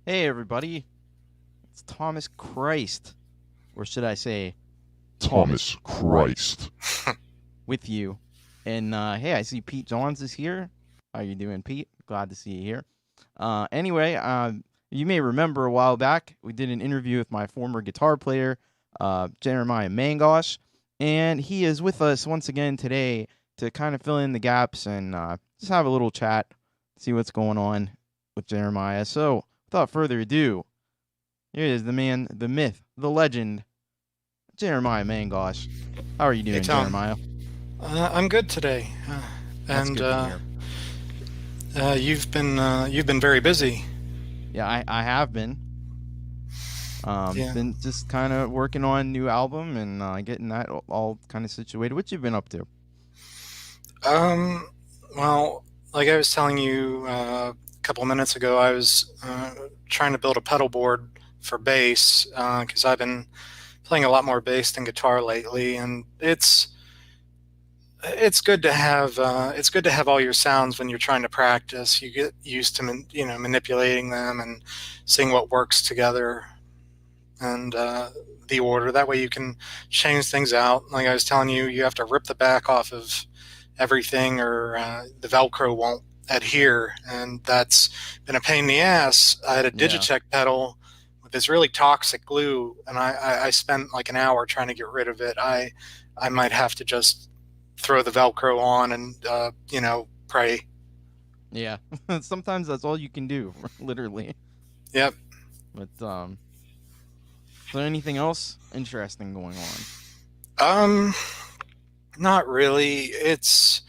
Hey everybody, it's Thomas Christ, or should I say Thomas Thomas Christ, Christ. with you. And hey, I see Pete Johns is here. How you doing, Pete? Glad to see you here. Anyway, you may remember a while back we did an interview with my former guitar player, Jeremiah Mangosh, and he is with us once again today to kind of fill in the gaps and just have a little chat, see what's going on with Jeremiah. So, without further ado, here is the man, the myth, the legend, Jeremiah Mangosh. How are you Hey doing, Tom, Jeremiah? I'm good today, That's and good to hear. you've been very busy. Yeah, I have been. Yeah. Been just kind of working on a new album and getting that all kind of situated. What you been up to? Um. Well, like I was telling you a couple of minutes ago, I was trying to build a pedal board for bass because I've been playing a lot more bass than guitar lately, and it's good to have all your sounds when you're trying to practice. You get used to manipulating them and seeing what works together. And the order. That way you can change things out. Like I was telling you, you have to rip the back off of everything, or the Velcro won't adhere, and that's been a pain in the ass. I had a Yeah, Digitech pedal with this really toxic glue, and I spent like an hour trying to get rid of it. I might have to just throw the Velcro on and pray. yeah. Sometimes that's all you can do, literally. Yep. But is there anything else interesting going on? Um, Not really. It's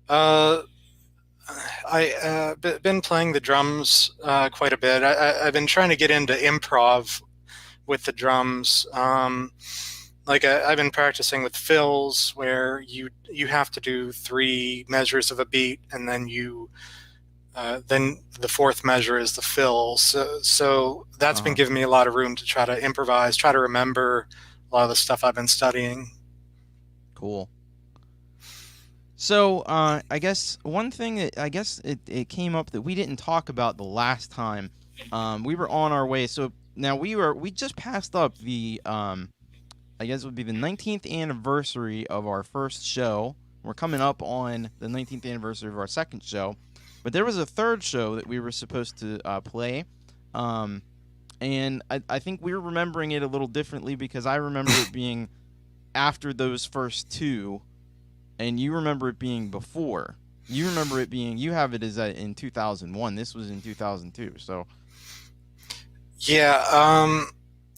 uh been playing the drums quite a bit. I've been trying to get into improv with the drums. I've been practicing with fills, where you have to do three measures of a beat, and then the fourth measure is the fill. So that's Uh been huh. giving me a lot of room to try to improvise, try to remember a lot of the stuff I've been studying. Cool. So, I guess one thing that I guess it came up that we didn't talk about the last time, we were on our way. So now we just passed up the I guess it would be the 19th anniversary of our first show. We're coming up on the 19th anniversary of our second show, but there was a third show that we were supposed to play, um, and I think we were remembering it a little differently because I remember it being after those first two, and you remember it being before. You remember it being you have it as in 2001. This was in 2002. So Yeah,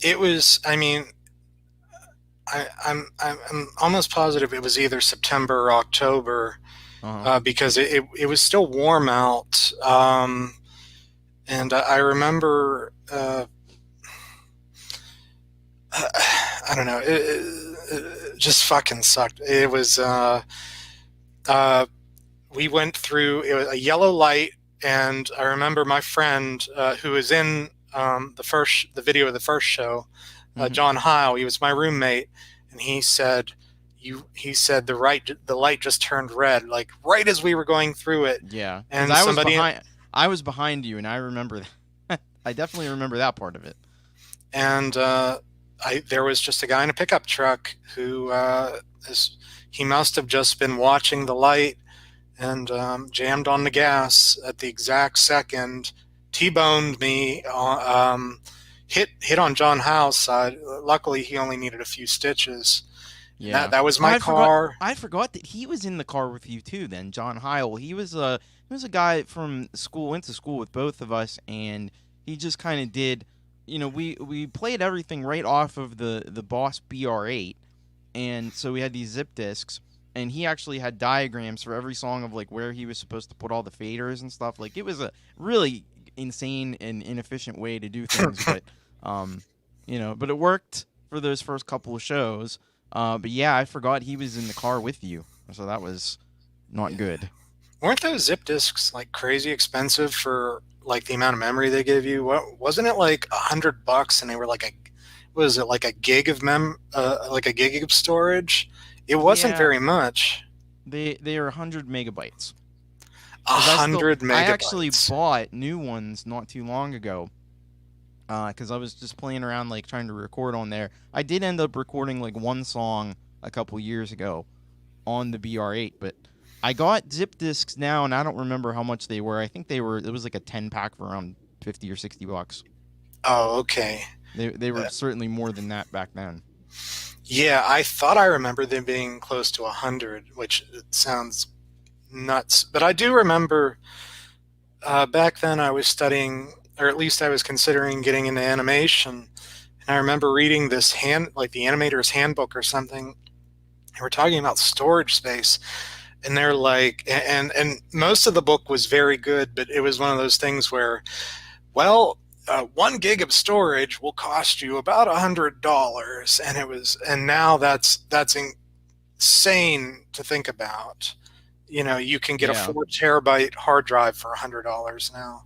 it was. I mean, I'm almost positive it was either September or October, uh huh. because it was still warm out, and I remember I don't know, it just fucking sucked. It was uh, we went through it was a yellow light, and I remember my friend who was in the video of the first show, Mm-hmm. John Heil. He was my roommate, and he said, he said the light just turned red, like right as we were going through it, Yeah, because and somebody I was behind you, and I remember that. I definitely remember that part of it. and there was just a guy in a pickup truck who is, he must have just been watching the light and jammed on the gas at the exact second, T-boned me, hit on John Howe's side. Luckily, he only needed a few stitches, and that Yeah. that was Oh, my car. I forgot that he was in the car with you too. Then John Heil. He was a guy from school. Went to school with both of us, and he just kind of did. You know, we played everything right off of the Boss BR8, and so we had these zip discs, and he actually had diagrams for every song of like where he was supposed to put all the faders and stuff. Like it was a really insane and inefficient way to do things, but um, but it worked for those first couple of shows. But yeah, I forgot he was in the car with you, so that was not good. Weren't those zip disks like crazy expensive for like the amount of memory they gave you? What wasn't it like $100, and they were like a was it like a gig of like a gig of storage? It wasn't Yeah, very much. they are 100 megabytes. A Because hundred I actually megabytes. bought new ones not too long ago, because I was just playing around like trying to record on there. I did end up recording like one song a couple years ago on the BR8, but I got zip discs now, and I don't remember how much they were. I think they were. It was like a 10 pack for around 50 or 60 bucks. Oh, okay. They were Uh, certainly more than that back then. yeah, I thought I remember them being close to 100, which sounds nuts. But I do remember back then I was studying, or at least I was considering getting into animation. And I remember reading this like the animator's handbook or something. And we're talking about storage space. And they're like, and most of the book was very good, but it was one of those things where, well, 1 gig of storage will cost you about $100, and now that's insane to think about. You know, you can get a Yeah. 4 terabyte hard drive for $100 now.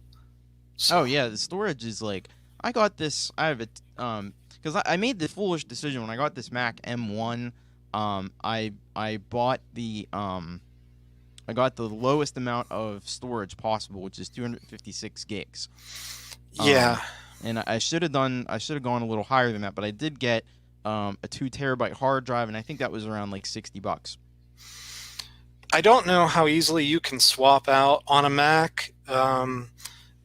So Oh yeah, the storage is like I got this. I have it because I made the foolish decision when I got this Mac M1. I bought the I got the lowest amount of storage possible, which is 256 gigs. yeah, Um, and I should have gone a little higher than that, but I did get a 2 terabyte hard drive, and I think that was around like 60 bucks. I don't know how easily you can swap out on a Mac.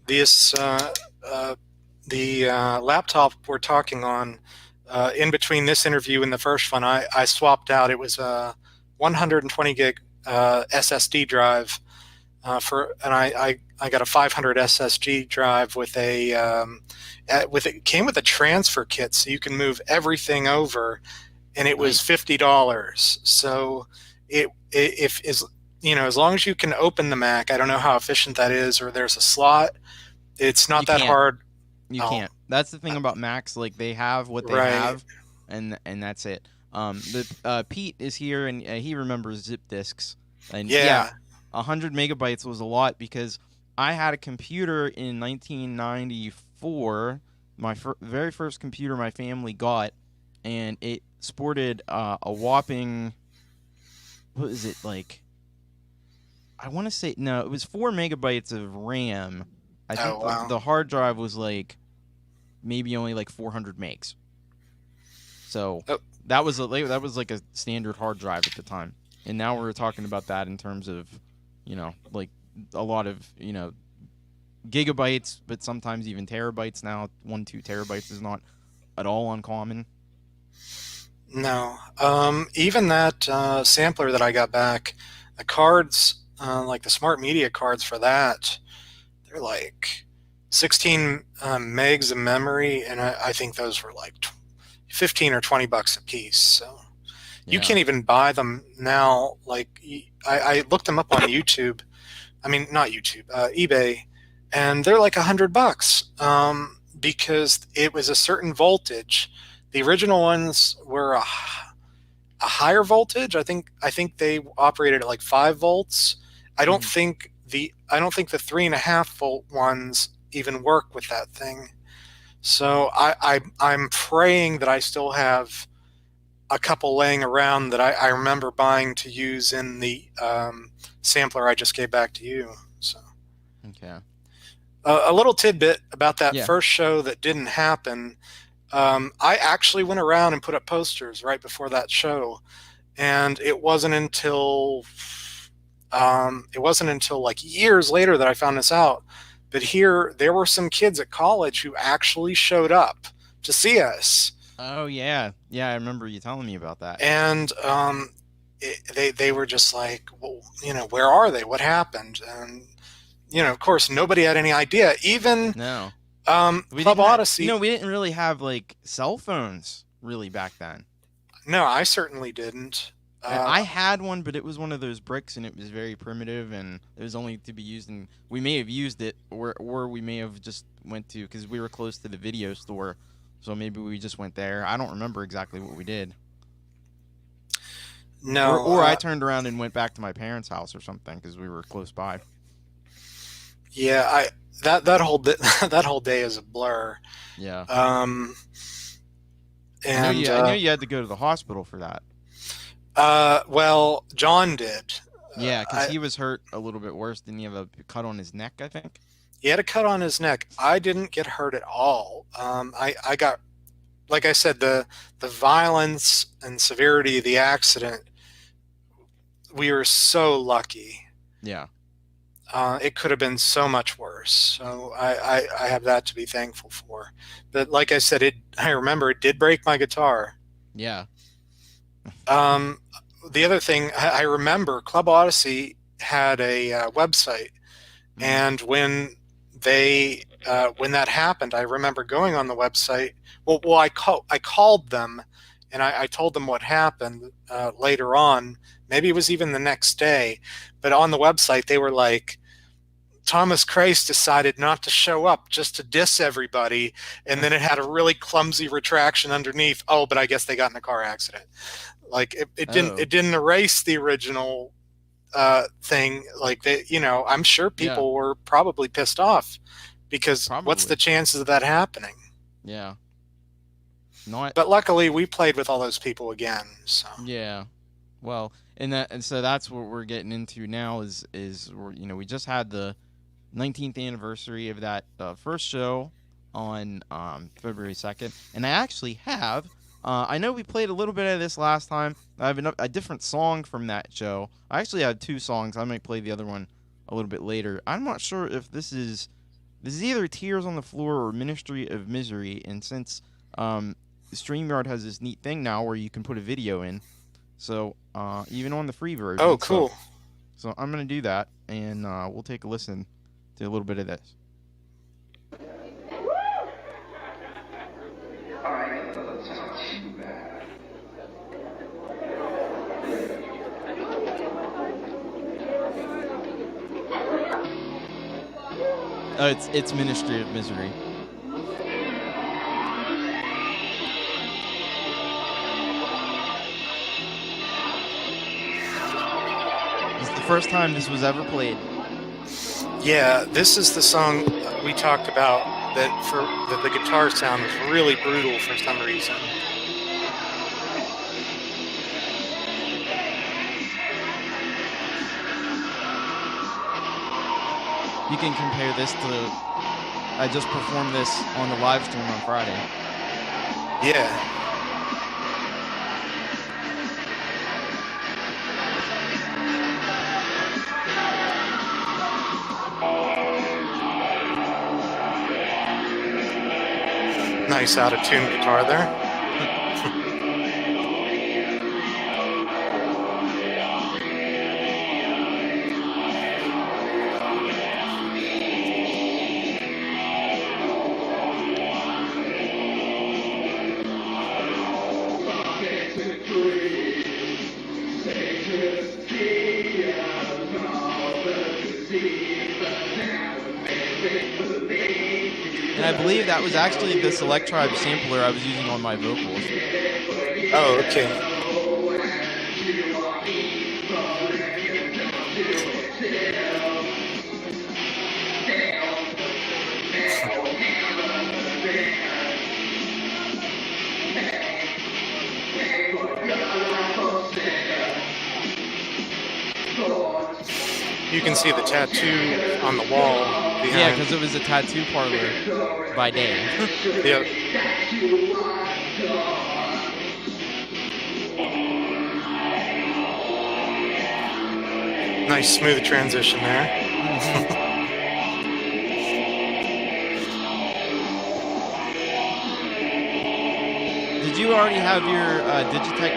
This the laptop we're talking on, in between this interview and the first one, I swapped out. It was a 120 gig SSD drive and I got a 500 SSD drive with it came with a transfer kit, so you can move everything over, and it was Nice. $50. So if is as long as you can open the Mac, I don't know how efficient that is, or there's a slot. It's not You that can't. hard. You Oh, can't. That's the thing about Macs. Like they have what they right. have, and that's it. The Pete is here, and he remembers zip disks. And yeah, Yeah. 100 megabytes was a lot because I had a computer in 1994, my very first computer my family got, and it sported a whopping, what is it like? I want to say no, it was 4 megabytes of RAM. I think Oh, wow. the hard drive was like maybe only like 400 megs. So Oh, that was like a standard hard drive at the time. And now we're talking about that in terms of, like a lot of, gigabytes, but sometimes even terabytes now. 1, 2 terabytes is not at all uncommon. no. Even that sampler that I got back, the cards, like the smart media cards for that, they're like 16 megs of memory, and I think those were like 15 or $20 a piece. So you Yeah. can't even buy them now. Like I looked them up on YouTube. I mean, not YouTube, eBay, and they're like $100 because it was a certain voltage. The original ones were a higher voltage. I think they operated at like 5 volts. Hmm. I don't think the 3.5 volt ones even work with that thing. So I'm praying that I still have a couple laying around that I remember buying to use in the sampler I just gave back to you. So Okay. a little tidbit about that Yeah. first show that didn't happen. I actually went around and put up posters right before that show, and it wasn't until like years later that I found this out. But here, there were some kids at college who actually showed up to see us, Oh yeah. Yeah, I remember you telling me about that. and they were just like, well, where are they? What happened? And of course, nobody had any idea. Even No. We Club didn't have, Odyssey. we didn't really have like cell phones really back then. No, I certainly didn't. I had one, but it was one of those bricks, and it was very primitive, and it was only to be used. And we may have used it, or we may have just went to because we were close to the video store, so maybe we just went there. I don't remember exactly what we did, No, or I turned around and went back to my parents' house or something because we were close by. yeah, that whole that whole day is a blur. Yeah, Um, I know and you. I know you had to go to the hospital for that. well, John did. Yeah, because I he was hurt a little bit worse. Didn't he have a cut on his neck? I think. He had a cut on his neck. I didn't get hurt at all. I got, like I said, the violence and severity of the accident. We were so lucky. Yeah. It could have been so much worse. So I have that to be thankful for. But like I said, I remember it did break my guitar. Yeah. Um, the other thing I remember, Club Odyssey had a website, Mhm. and when that happened, I remember going on the website. Well, I called them, and I told them what happened later on. Maybe it was even the next day, but on the website they were like, Thomas Christ decided not to show up just to diss everybody, and then it had a really clumsy retraction underneath. Oh, but I guess they got in a car accident. Like Oh. it didn't erase the original thing. Like I'm sure Yeah. people were probably pissed off because what's the Probably. chances of that happening? Yeah. Not. But luckily, we played with all those people again. So Yeah. Well, and so that's what we're getting into now is we just had the 19th anniversary of that first show on February 2nd, and I actually have. I know we played a little bit of this last time. I have a different song from that show. I actually had two songs. I might play the other one a little bit later. I'm not sure if this is either Tears on the Floor or Ministry of Misery, and since StreamYard has this neat thing now where you can put a video in, so even on the free oh, version, so cool. so I'm gonna do that, and we'll take a listen to a little bit of this. It's Ministry of Misery. This is the first time this was ever played. Yeah, this is the song we talked about that the guitar sound was really brutal for some reason. You can compare this to I just performed this on the live stream on Friday. Yeah. Nice out of tune guitar there. And I believe that was actually this Electribe sampler I was using on my vocals. Oh, okay. You can see the tattoo on the wall Yeah, behind. because it was a tattoo parlor by Dave. Yep. Nice smooth transition there. Did you already have your Digitech?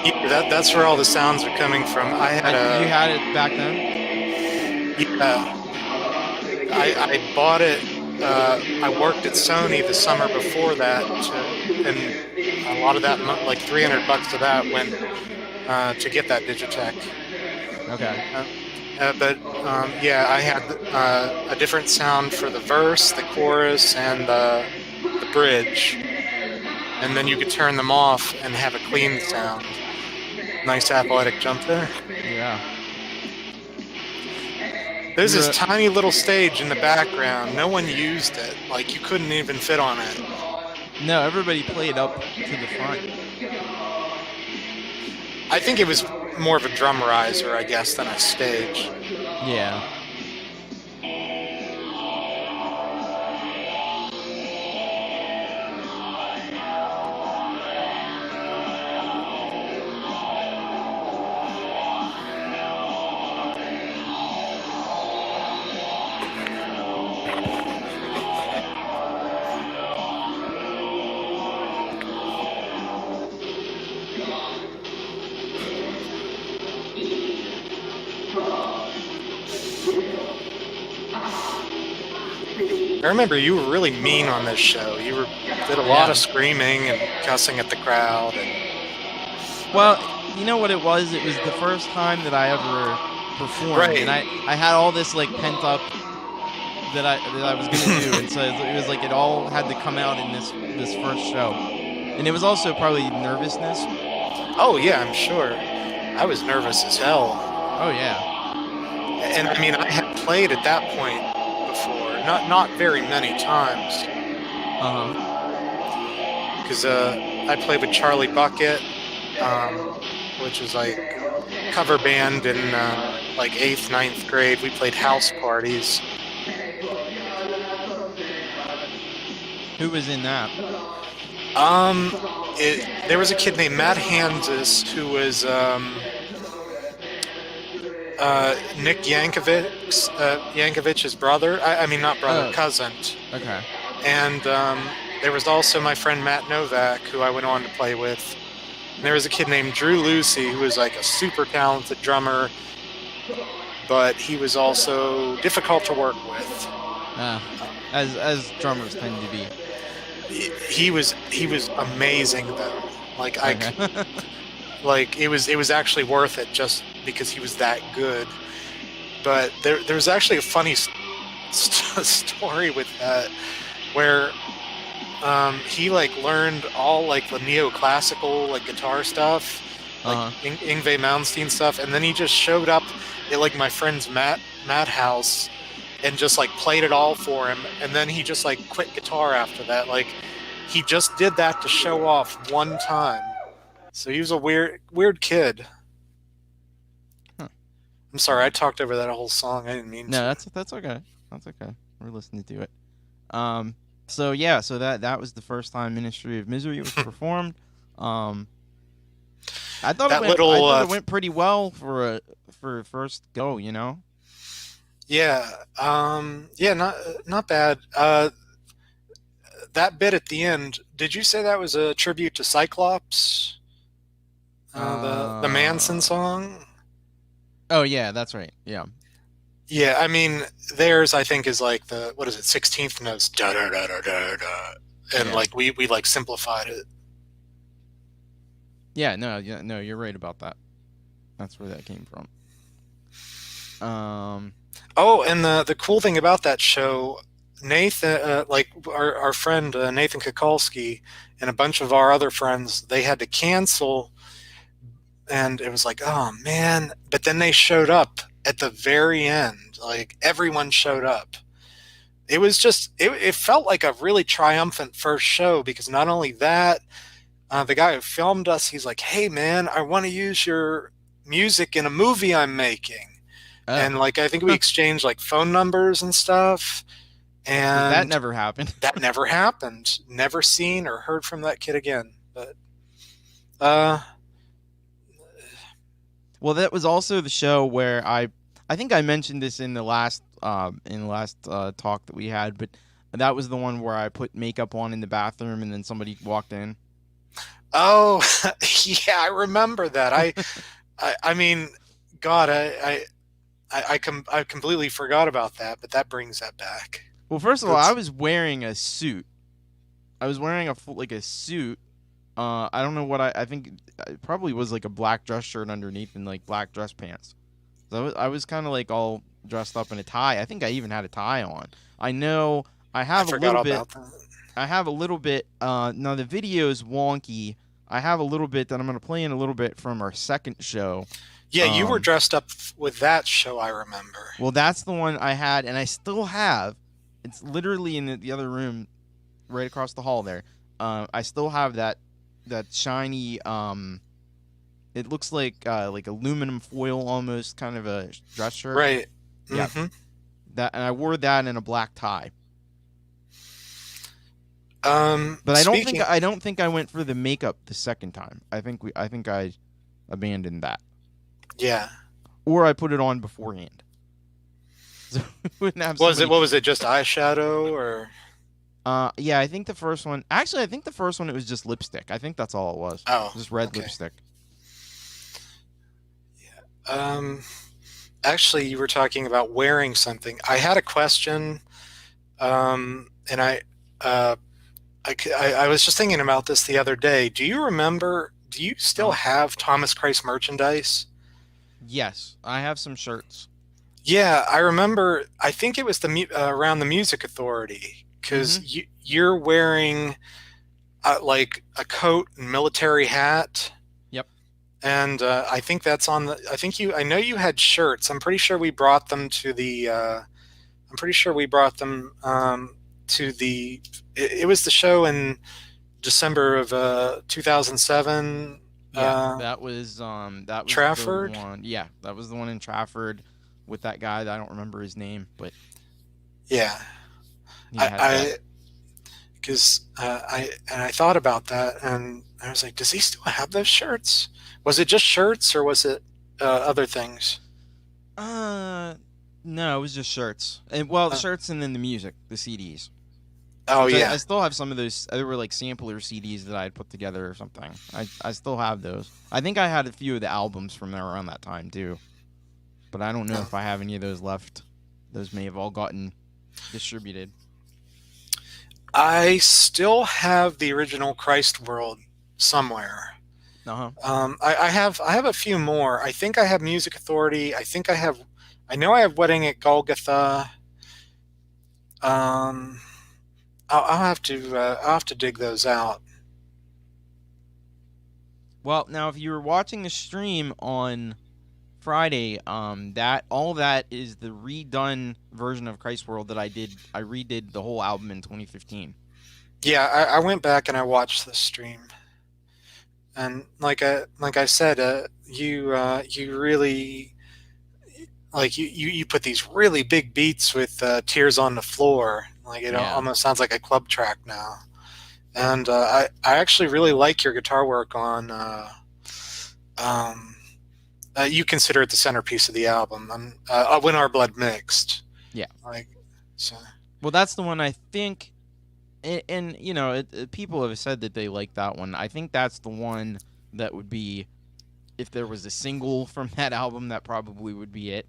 Yeah, that's where all the sounds are coming from. I had You a had it back then? yeah. I bought it. I worked at Sony the summer before that, and a lot of that, like $300 of that, went to get that Digitech. Okay. But yeah, I had a different sound for the verse, the chorus, and the bridge, and then you could turn them off and have a clean sound. Nice athletic jump there. Yeah. There's You're this tiny little stage in the background. No one used it. Like, you couldn't even fit on it. No, everybody played up to the front. I think it was more of a drum riser, I guess, than a stage. Yeah. I remember you were really mean on this show. Did a lot of Yeah. screaming and cussing at the crowd, and Well, you know what it was? It was the first time that I ever performed, and right. I had all this like pent up that I was gonna do, and so it was like it all had to come out in this first show, and it was also probably nervousness. Oh yeah, I'm sure. I was nervous as hell, Oh yeah. and I mean, I had played at that point before, not very many times, Uh huh. because I played with Charlie Bucket, which is like cover band in like eighth, ninth grade. We played house parties. Who was in that? Um, there was a kid named Matt Hansis who was Nick Yankovic's brother. I mean, not brother, Oh, cousin. okay. And there was also my friend Matt Novak, who I went on to play with. And there was a kid named Drew Lucy, who was like a super talented drummer, but he was also difficult to work with. Uh, as drummers tend to be. He was amazing though. Like Okay. it was actually worth it just because he was that good. But there was actually a funny story with that where he like learned all like the neoclassical like guitar stuff, like Uh huh. Yngwie Malmsteen stuff, and then he just showed up at like my friend's Matt house and just like played it all for him, and then he just like quit guitar after that. Like he just did that to show off one time. So he was a weird kid. Huh. I'm sorry, I talked over that whole song. I didn't mean No, to. that's okay. That's okay. We're listening to it. Um. So yeah. So that was the first time Ministry of Misery was performed. Um. That I little thought it went pretty well for first go. You know. yeah, yeah, not bad. That bit at the end, did you say that was a tribute to Cyclops? The Manson Uh. song? Oh yeah, that's right. Yeah. Yeah, I mean, theirs I think is like the what is it, 16th notes, da da da da da da, and Yeah. like we like simplified it. Yeah. No. Yeah. No. You're right about that. That's where that came from. Um. Oh, and the cool thing about that show, Nathan, like our friend Nathan Kukulski, and a bunch of our other friends, they had to cancel, and it was like, oh man! But then they showed up at the very end. Like everyone showed up. It was just it felt like a really triumphant first show because not only that, the guy who filmed us, he's like, hey man, I want to use your music in a movie I'm making. Oh. And like I think we exchanged like phone numbers and stuff, That and never happened. that never happened. Never seen or heard from that kid again. But uh, Well, that was also the show where I think I mentioned this in the last talk that we had, but that was the one where I put makeup on in the bathroom and then somebody walked in. oh yeah, I remember that. I mean, God, I completely forgot about that, but that brings that back. Well, first of all, I That's was wearing a suit. I was wearing like a suit. I don't know what I think it probably was like a black dress shirt underneath and like black dress pants. So I was kind of like all dressed up in a tie. I think I even had a tie on. I know I I have a forgot little all bit. about that. I have a little bit. Now the video is wonky. I have a little bit that I'm gonna play in a little bit from our second show. Yeah, you were Um, dressed up with that show, I remember. well, that's the one I had, and I still have. It's literally in the other room, right across the hall there. I still have that shiny. It looks like aluminum foil almost, kind of a dress shirt. Right. Yeah, Mm-hmm. that, and I wore that in a black tie. But Speaking, I don't think I went for the makeup the second time. I think I abandoned that, yeah. or I put it on beforehand. So we wouldn't have Was it somebody. what was it? Just eyeshadow or? Yeah, I think the first one. Actually, I think the first one it was just lipstick. I think that's all it was. Oh, Just red okay. lipstick. Um, Actually, you were talking about wearing something. I had a question And uh, I was just thinking about this the other day. Do you remember? Do you still Uh-huh. have Thomas Christ merchandise? Yes, I have some shirts. Yeah, I remember. I think it was around the Music Authority because Mm-hmm. you're wearing like a coat and military hat, Yep. and I think that's on the. I think you. I know you had shirts. I'm pretty sure we brought them to the. I'm pretty sure we brought them to the. It was the show in December of 2007. Yeah, Uh, that was the Trafford. one. Yeah, that was the one in Trafford with that guy that I don't remember his name, but Yeah, he had that. I because I thought about that and I was like, does he still have those shirts? Was it just shirts or was it other things? Uh no, it was just shirts. And well, Uh, shirts and then the music, the CDs. oh Which I yeah, still have some of those. They were like sampler CDs that I had put together or something. I still have those. I think I had a few of the albums from there around that time too, but I don't know no. if I have any of those left. Those may have all gotten distributed. I still have the original Christ World somewhere. Uh huh. I have a few more. I think I have Music Authority. I know I have Wedding at Golgotha. Um, I'll have to dig those out. Well, now if you were watching the stream on Friday, that all that is the redone version of Christ World that I did. I redid the whole album in 2015. Yeah, I went back and I watched the stream, and like I said, you really you put these really big beats with Tears on the Floor. Like it Yeah. almost sounds like a club track now. And I actually really like your guitar work on. Um, you consider it the centerpiece of the album. When Our Blood Mixed. Yeah. Like, so Well, that's the one I think, and you know, people have said that they like that one. I think that's the one that would be if there was a single from that album, that probably would be it.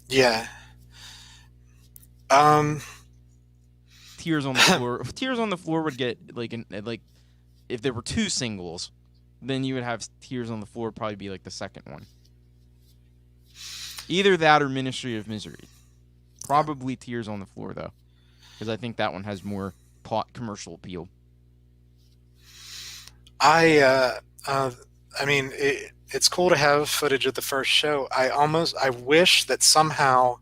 yeah. Um, Tears on the Floor. Tears on the Floor would get like if there were two singles, then you would have Tears on the Floor probably be like the second one. Either that or Ministry of Misery. Probably Tears on the Floor though, because I think that one has more commercial appeal. I uh, I mean it's cool to have footage of the first show. I wish that somehow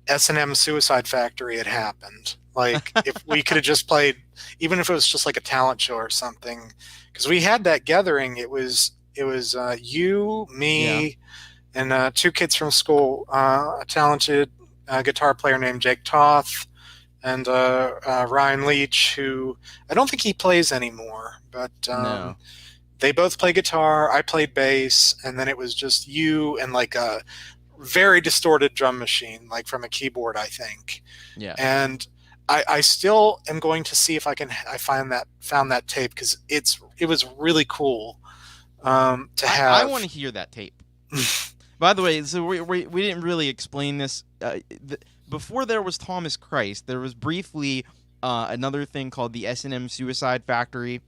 S&M Suicide Factory had happened. Like if we could have just played, even if it was just like a talent show or something, because we had that gathering. It was you, Yeah. me, and two kids from school, a talented guitar player named Jake Toth, and Ryan Leach, who I don't think he plays anymore, but No. they both play guitar. I played bass, and then it was just you and like a very distorted drum machine, like from a keyboard, I think. Yeah. And I still am going to see if I found that tape because it was really cool to I want have. to hear that tape. By the way, so we didn't really explain this. Before there was Thomas Christ, there was briefly another thing called the S&M Suicide Factory,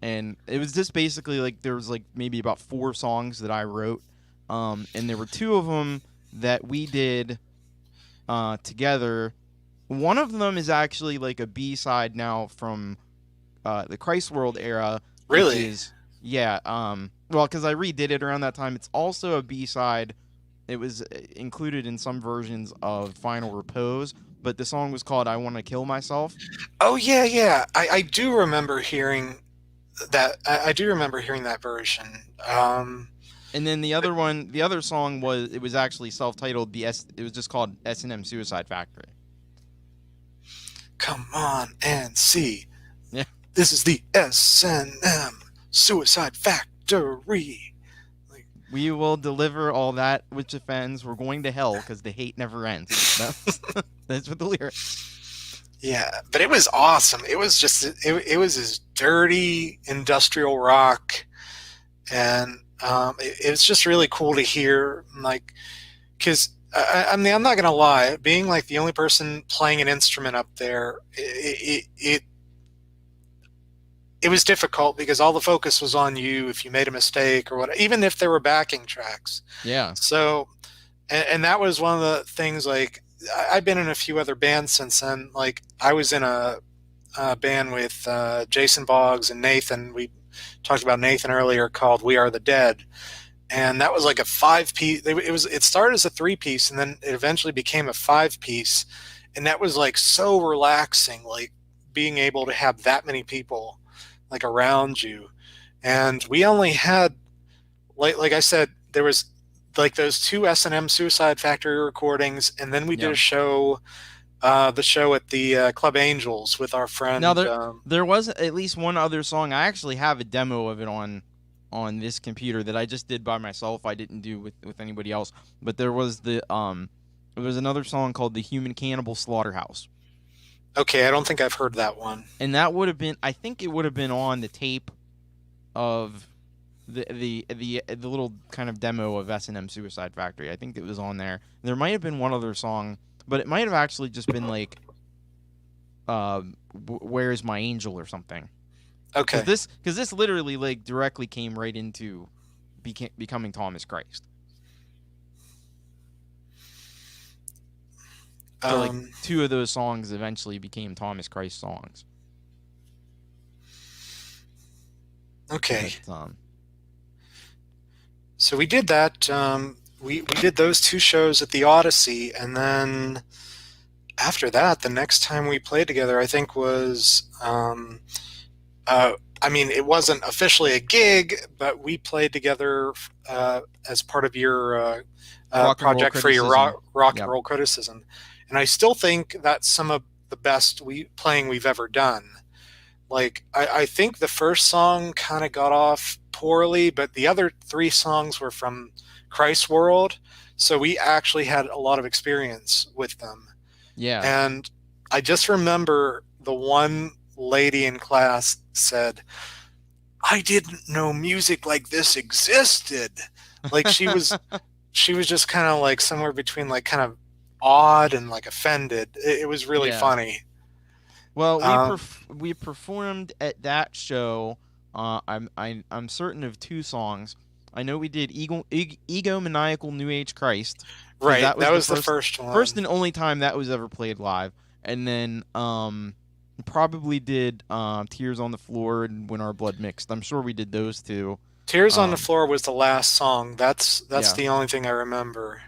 and it was just basically like there was like maybe about 4 songs that I wrote, and there were 2 of them that we did together. One of them is actually like a B side now from the Christ World era, which Really? is yeah. Well, because I redid it around that time. It's also a B side. It was included in some versions of Final Repose, but the song was called "I Want to Kill Myself." Oh yeah, yeah. I do remember hearing that. I do remember hearing that version. And then the other one, the other song was actually self-titled. It was just called S&M Suicide Factory. Come on and see. Yeah, This is the S&M Suicide Factory. Like, we will deliver all that which offends. We're going to hell because the hate never ends. That's what the lyrics. yeah, but it was awesome. It was this dirty industrial rock, and it was just really cool to hear. Like, because I'm not gonna lie. Being like the only person playing an instrument up there, it was difficult because all the focus was on you if you made a mistake or what, even if there were backing tracks. Yeah. So, and that was one of the things. Like, I've been in a few other bands since then. Like, I was in a band with Jason Boggs and Nathan. We talked about Nathan earlier, called "We Are the Dead," and that was like a 5 piece. It started as a 3 piece, and then it eventually became a 5 piece, and that was like so relaxing, like being able to have that many people like around you. And we only had, like I said, there was like those two S&M Suicide Factory recordings, and then we did Yeah. a show, the show at the Club Angels with our Now friend. there was at least one other song. I actually have a demo of it on this computer that I just did by myself. I didn't do with anybody else. But there was another song called "The Human Cannibal Slaughterhouse." Okay, I don't think I've heard that one. And that would have been, I think it would have been on the tape of the little kind of demo of S&M Suicide Factory. I think it was on there. There might have been one other song, but it might have actually just been like "Where Is My Angel" or something. Okay. Because this literally like directly came right into becoming Thomas Christ. So like Um, two of those songs eventually became Thomas Christ songs. okay. But So we did that. We did those two shows at the Odyssey, and then after that, the next time we played together, I think was. I mean, it wasn't officially a gig, but we played together as part of your rock and roll project for your criticism. rock and Yep. roll criticism, and I still think that's some of the best playing we've ever done. Like, I think the first song kind of got off poorly, but the other three songs were from Christ World, so we actually had a lot of experience with them. Yeah. And I just remember the one lady in class said, "I didn't know music like this existed." Like, she was just kind of like somewhere between like kind of awed and like offended. It was really Yeah. funny. Well, Um, we performed at that show. I'm certain of two songs. I know we did Egomaniacal New Age Christ because right, that that was the was the first first one. and only time that was ever played live. And then probably did Tears on the Floor and When Our Blood Mixed. I'm sure we did those two. Tears on the Um Floor was the last song. That's yeah. the only thing I remember.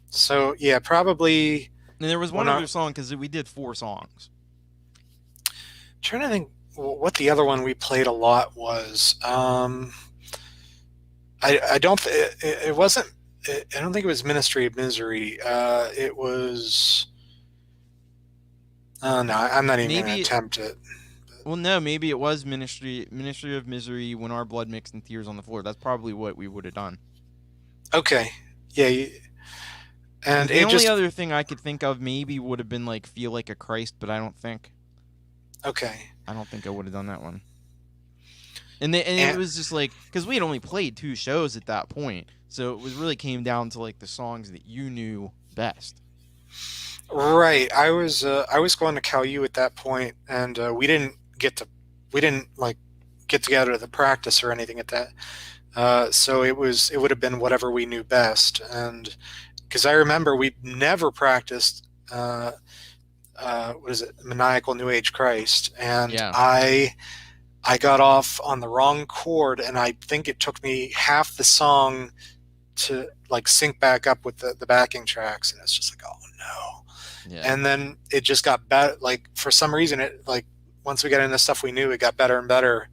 So yeah, probably And there was one when I other song because we did four songs. trying to think what the other one we played a lot was. I don't it wasn't I don't think it was Ministry of Misery. It was no, I'm not even going to Maybe attempt it. Well, no, maybe it was Ministry of Misery, When Our Blood Mixed, and Tears on the Floor. That's probably what we would have done. Okay, yeah, Because and the it only just other thing I could think of maybe would have been like Feel Like a Christ, but okay. I don't think I would have done that one. And it And was just like because we had only played two shows at that point, so it was really came down to like the songs that you knew best. right, I was going to Cal U at that point, and we didn't like get together to practice or anything at that. So it would have been whatever we knew best, and because I remember we never practiced. What is it? Maniacal New Age Christ, and Yeah, I got off on the wrong chord, and I think it took me half the song to like sync back up with the backing tracks, and it's just like, oh no. yeah. And then it just got better. Like, for some reason, it like once we got into stuff we knew, it got better and better.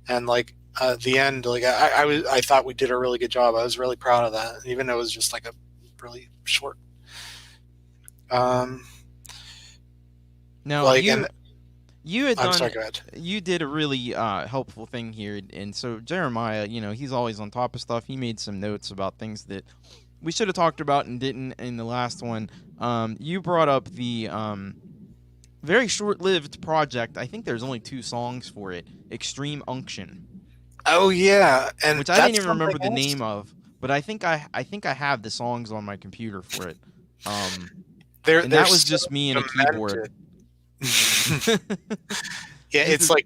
And like the end, like I thought we did a really good job. I was really proud of that, even though it was just like a really short. Um, Now like, and you had I'm done sorry, go ahead. you did a really helpful thing here, and so Jeremiah, he's always on top of stuff. He made some notes about things that we should have talked about and didn't in the last one. You brought up the very short-lived project. I think there's only two songs for it. Extreme Unction, Oh yeah, and which I didn't that's even something remember the else. name of. but I think I have the songs on my computer for it. Um, and They're that was so just me and a keyboard. demented. Yeah, Just it's a, like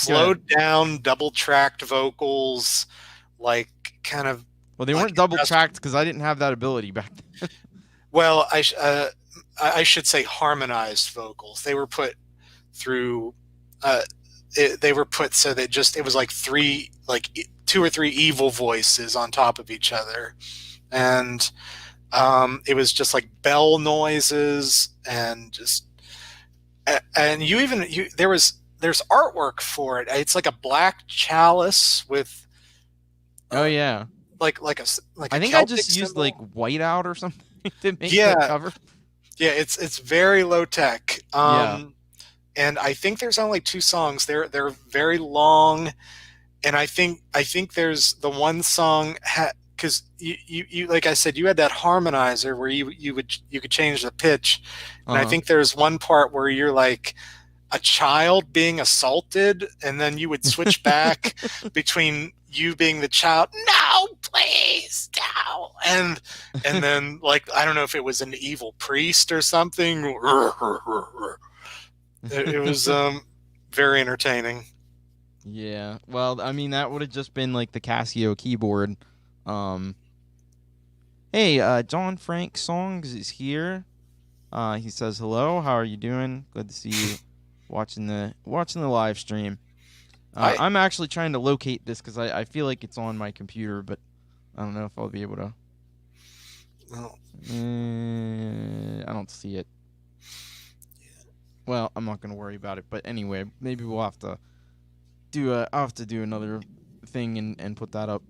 go ahead. slowed down, double tracked vocals, like kind of Well, they like weren't double industrial. tracked because I didn't have that ability back then. Well, I should say harmonized vocals. They were put through. Uh, they were put so that just it was like three, like two or three evil voices on top of each other, and it was just like bell noises and just and you there's artwork for it. It's like a black chalice with Oh uh, yeah, like I a think I Celtic just used like symbol. whiteout or something to make the Yeah, cover. yeah, it's very low tech. Yeah. And I think there's only two songs. They're very long, and I think there's the one song because you like I said, you had that harmonizer where you could change the pitch, and I Uh think there's one part where you're like a child being assaulted, and then you would switch back between you being the child, no, please, no, and then like I don't know if it was an evil priest or something. It was huh. very entertaining. Yeah. Well, I mean that would have just been like the Casio keyboard. Um. Hey, John Frank Songs is here. He says hello. How are you doing? Good to see you. Watching the live stream. I I'm actually trying to locate this because I feel like it's on my computer, but I don't know if I'll be able to. well, I don't see it. Well, I'm not gonna worry about it. But anyway, maybe we'll have to do a. I'll have to do another thing and put that up.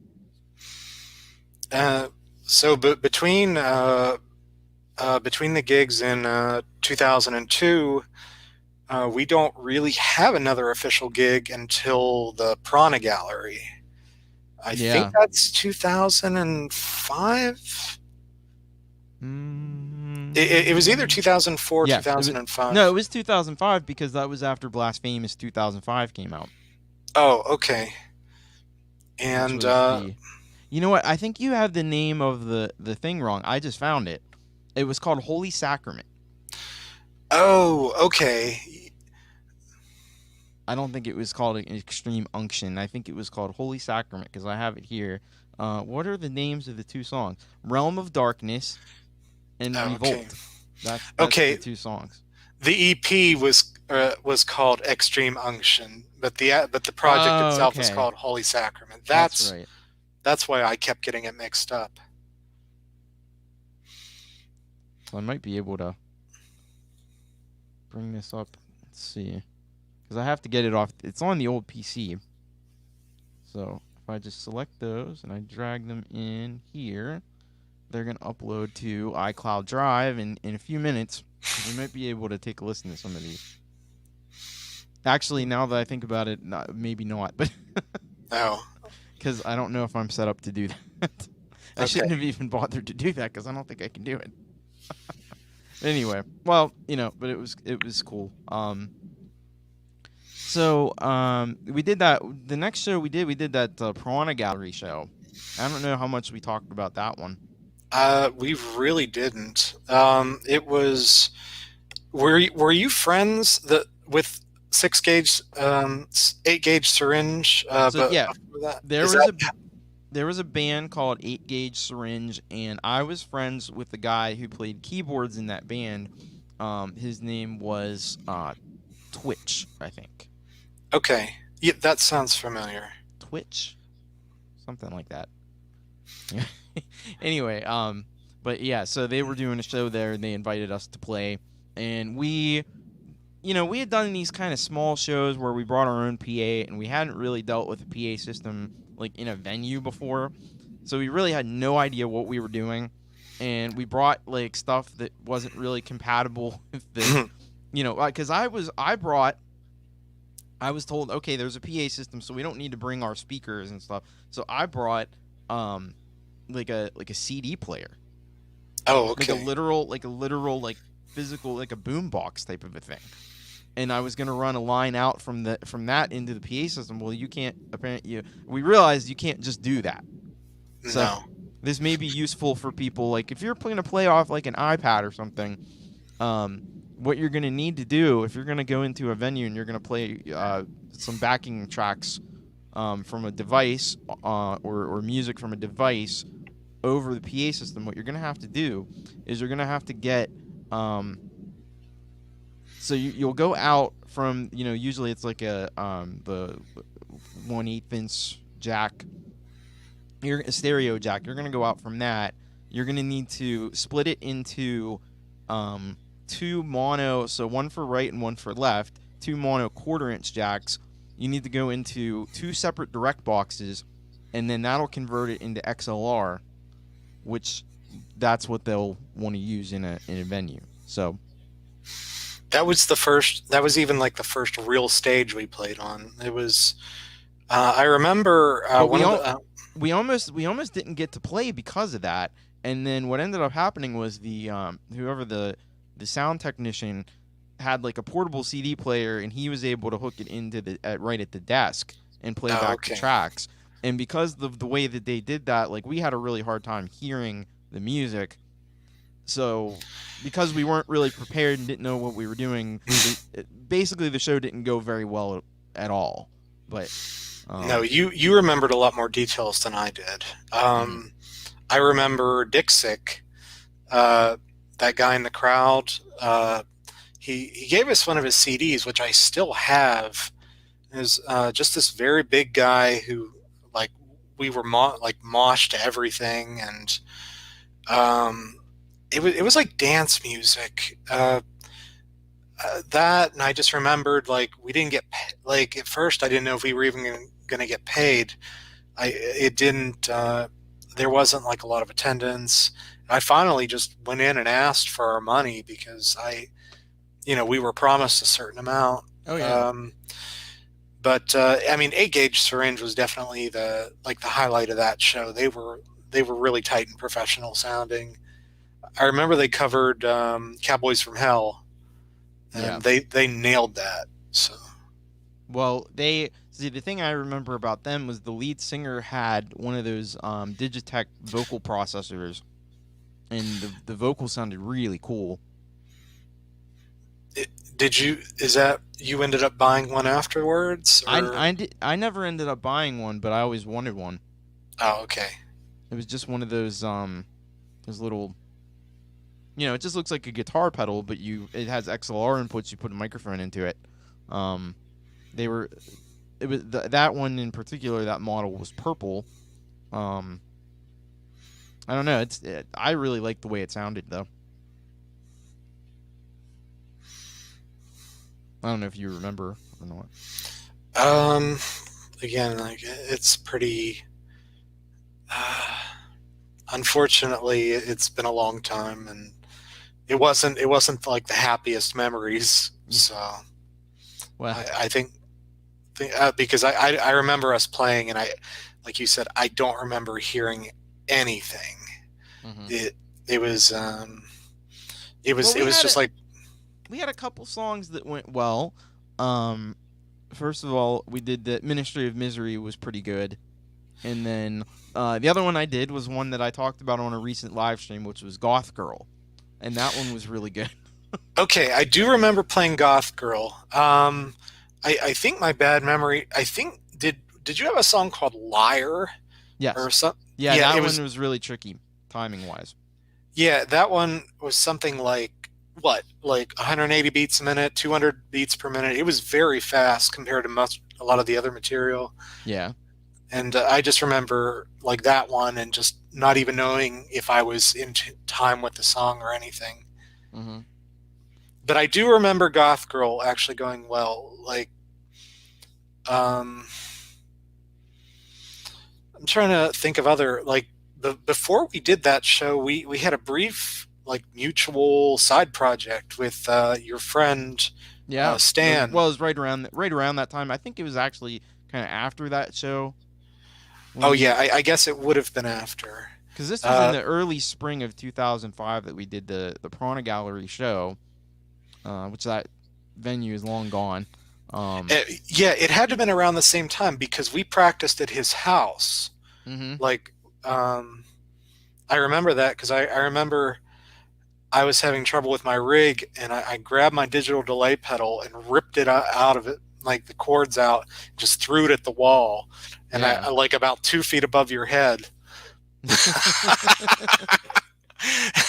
uh, so between the gigs in 2002, we don't really have another official gig until the Prana Gallery. I think Yeah. that's 2005. It was either Mm, 2004, yes. No, it 2005. was 2005 because that was after Blasphemous 2005 came out, Oh, okay. which And was the. You know what? I think you have the name of the thing wrong. I just found it. It was called Holy Sacrament. oh, okay. I don't think it was called an Extreme Unction. I think it was called Holy Sacrament because I have it here. What are the names of the two songs? Realm of Darkness and Oh, okay. Revolt. That's the Okay. two songs. The EP was called Extreme Unction, but the project Oh, itself was okay. called Holy Sacrament. That's right. That's why I kept getting it mixed up. So I might be able to bring this up. Let's see. Because I have to get it off. It's on the old PC. So if I just select those and I drag them in here, they're going to upload to iCloud Drive in a few minutes. We might be able to take a listen to some of these. Actually, now that I think about it, maybe not, but Oh, because I don't know if I'm set up to do that. I shouldn't okay. have even bothered to do that because I don't think I can do it. Anyway, well, but it was cool. So we did that. The next show we did that Piranha Gallery show. I don't know how much we talked about that one. We really didn't. It was. Were you friends with 6 gauge, 8 gauge syringe? So But yeah, before that, there is was that a there was a band called 8 Gauge Syringe, and I was friends with the guy who played keyboards in that band. His name was Twitch, I think. okay? Yeah, that sounds familiar. Twitch, something like that. Yeah. Anyway, but yeah, so they were doing a show there, and they invited us to play, and we had done these kind of small shows where we brought our own PA, and we hadn't really dealt with a PA system like in a venue before, so we really had no idea what we were doing, and we brought like stuff that wasn't really compatible with the, because I was told, okay, there's a PA system, so we don't need to bring our speakers and stuff. So I brought um like a CD player, Oh, like a okay. literal like physical like a boom box type of a thing. And I was gonna run a line out from that into the PA system. Well, you can't apparently we realized you can't just do that. So No. this may be useful for people like if you're going to play off like an iPad or something. Um, what you're going to need to do if you're going to go into a venue and you're going to play some backing tracks from a device or music from a device over the PA system, what you're going to have to do is you're going to have to get um, so you'll go out from usually it's like the 1/8 inch jack, you're a stereo jack. You're gonna go out from that. You're gonna need to split it into um, two mono, so one for right and one for left. Two mono 1/4 inch jacks. You need to go into two separate direct boxes, and then that'll convert it into XLR, which that's what they'll want to use in a venue. So That was the first. That was even like the first real stage we played on. It was. I remember but one we of all the. we almost didn't get to play because of that. And then what ended up happening was the whoever the sound technician had like a portable CD player, and he was able to hook it into right at the desk and play Oh, back the okay. tracks. And because of the way that they did that, like we had a really hard time hearing the music. So because we weren't really prepared and didn't know what we were doing, basically the show didn't go very well at all. But No, um, you remembered a lot more details than I did. mhm. I remember Dixik, uh, that guy in the crowd. He gave us one of his CDs, which I still have. Is just this very big guy who like we were like mosh to everything, and um, it was like dance music. That, and I just remembered like we didn't get like at first I didn't know if we were even going to get paid. It didn't. There wasn't like a lot of attendance. I finally just went in and asked for our money because we were promised a certain amount. Oh yeah. Um, but I mean, 8 Gauge Syringe was definitely the highlight of that show. They were really tight and professional sounding. I remember they covered Cowboys from Hell, Yeah. and they nailed that. So Well, they see the thing I remember about them was the lead singer had one of those Digitech vocal processors, and the vocal sounded really cool. did you? Is that you ended up buying one afterwards, or? I never ended up buying one, but I always wanted one. Oh, okay. It was just one of those little, it just looks like a guitar pedal, but it has XLR inputs. You put a microphone into it. Um, they were it was that one in particular. That model was purple. Um, I don't know. I really like the way it sounded though. I don't know if you remember or not. Um, Again, like it's pretty. Uh, Unfortunately, it's been a long time, and it wasn't like the happiest memories. So Well, I think because I remember us playing, and like you said, I don't remember hearing anything. hmm It it was it well, was it was just like. we had a couple songs that went well. Um, First of all, we did the Ministry of Misery was pretty good, and then the other one I did was one that I talked about on a recent live stream, which was Goth Girl, and that one was really good. Okay, I do remember playing Goth Girl. I think my bad memory. I think did you have a song called Liar Yes, or something? yeah, Yeah, that it one was. was really tricky timing wise. Yeah, that one was something like what, like 180 beats a minute, 200 beats per minute. It was very fast compared to a lot of the other material. Yeah. And I just remember like that one, and just not even knowing if I was in time with the song or anything. hmm But I do remember Goth Girl actually going well. Like, um, I'm trying to think of other like before we did that show, we had a brief like mutual side project with your friend Yeah. Stan. Well, it was right around that time. I think it was actually kind of after that show when Oh we yeah, I guess it would have been after. because this was in Uh, the early spring of 2005 that we did the Prana Gallery show, which that venue is long gone. Um, yeah, it had to have been around the same time because we practiced at his house. hmm Like Um, I remember that because I remember I was having trouble with my rig, and I grabbed my digital delay pedal and ripped it out of it, like the cords out, just threw it at the wall, and Yeah. I like about 2 feet above your head.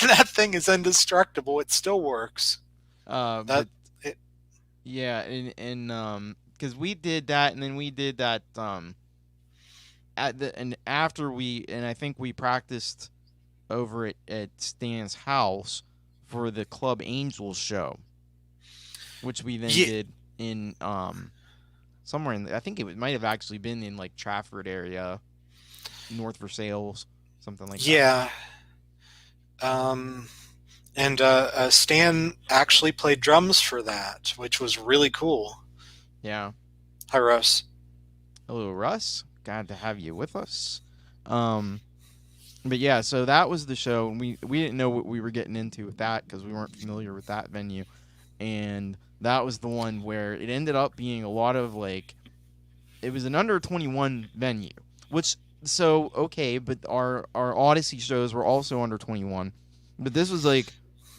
And that thing is indestructible. It still works. That But it, yeah, and because we did that, and then we did that and after we, and I think we practiced over at Stan's house for the Club Angels show, which we then yeah, did in somewhere in I think might have actually been in like Trafford area, North Versailles, something like that. yeah. Um, and Stan actually played drums for that, which was really cool. Yeah. Hi, Russ. Hello, Russ. Glad to have you with us. Um, but yeah, so that was the show, and we didn't know what we were getting into with that because we weren't familiar with that venue, and that was the one where it ended up being a lot of like it was an under 21 venue, which so okay, but our Odyssey shows were also under 21, but this was like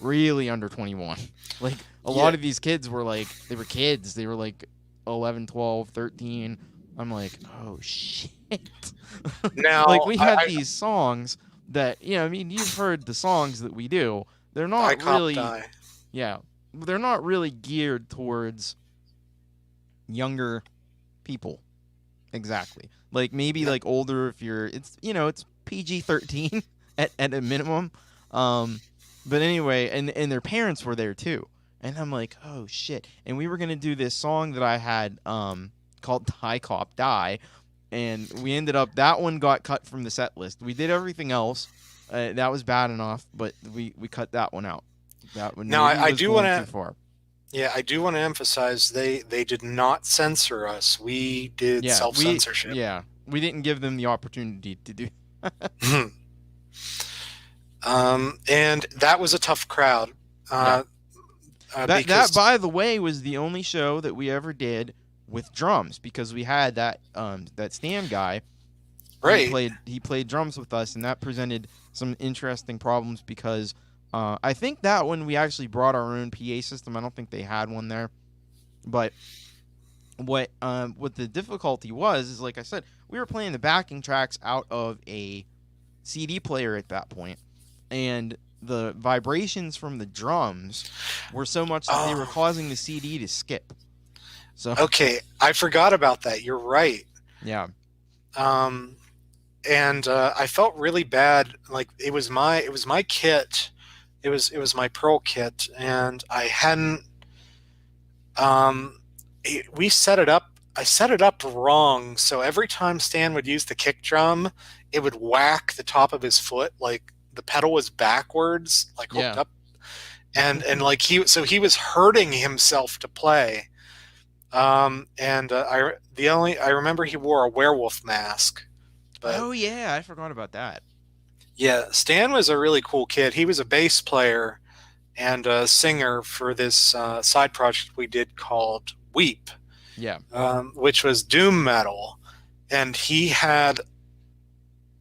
really under 21. Like a Yeah. lot of these kids were like they were kids, they were like 11, 12, 13. I'm like, "Oh shit." Like Now we had these songs that, I mean, you've heard the songs that we do. They're I not cop really die. yeah, they're not really geared towards younger people. Exactly. Like maybe No, like older if you're it's PG-13 at a minimum. Um but anyway, and their parents were there too. And I'm like, "Oh shit." And we were going to do this song that I had called Die Cop Die, and we ended up that one got cut from the set list. We did everything else. That was bad enough, but we cut that one out. That one now maybe I was do want going too to. far. Yeah, I do want to emphasize they did not censor us. We did Yeah, self censorship. we didn't give them the opportunity to do. And that was a tough crowd. Yeah. Uh, That because by the way was the only show that we ever did with drums because we had that Stan guy. right. He played drums with us, and that presented some interesting problems because I think that when we actually brought our own PA system, I don't think they had one there. But what the difficulty was is, like I said, we were playing the backing tracks out of a CD player at that point, and the vibrations from the drums were so much that they were Oh, causing the CD to skip. So okay. I forgot about that. You're right. yeah, Um, and I felt really bad. Like it was my kit. It was my Pearl kit, and I hadn't. We set it up. I set it up wrong. So every time Stan would use the kick drum, it would whack the top of his foot. Like the pedal was backwards, like hooked yeah. up, and like he was hurting himself to play. And I remember he wore a werewolf mask, but Oh yeah, I forgot about that. yeah, Stan was a really cool kid. He was a bass player and a singer for this side project we did called Weep, Yeah, which was doom metal. And he had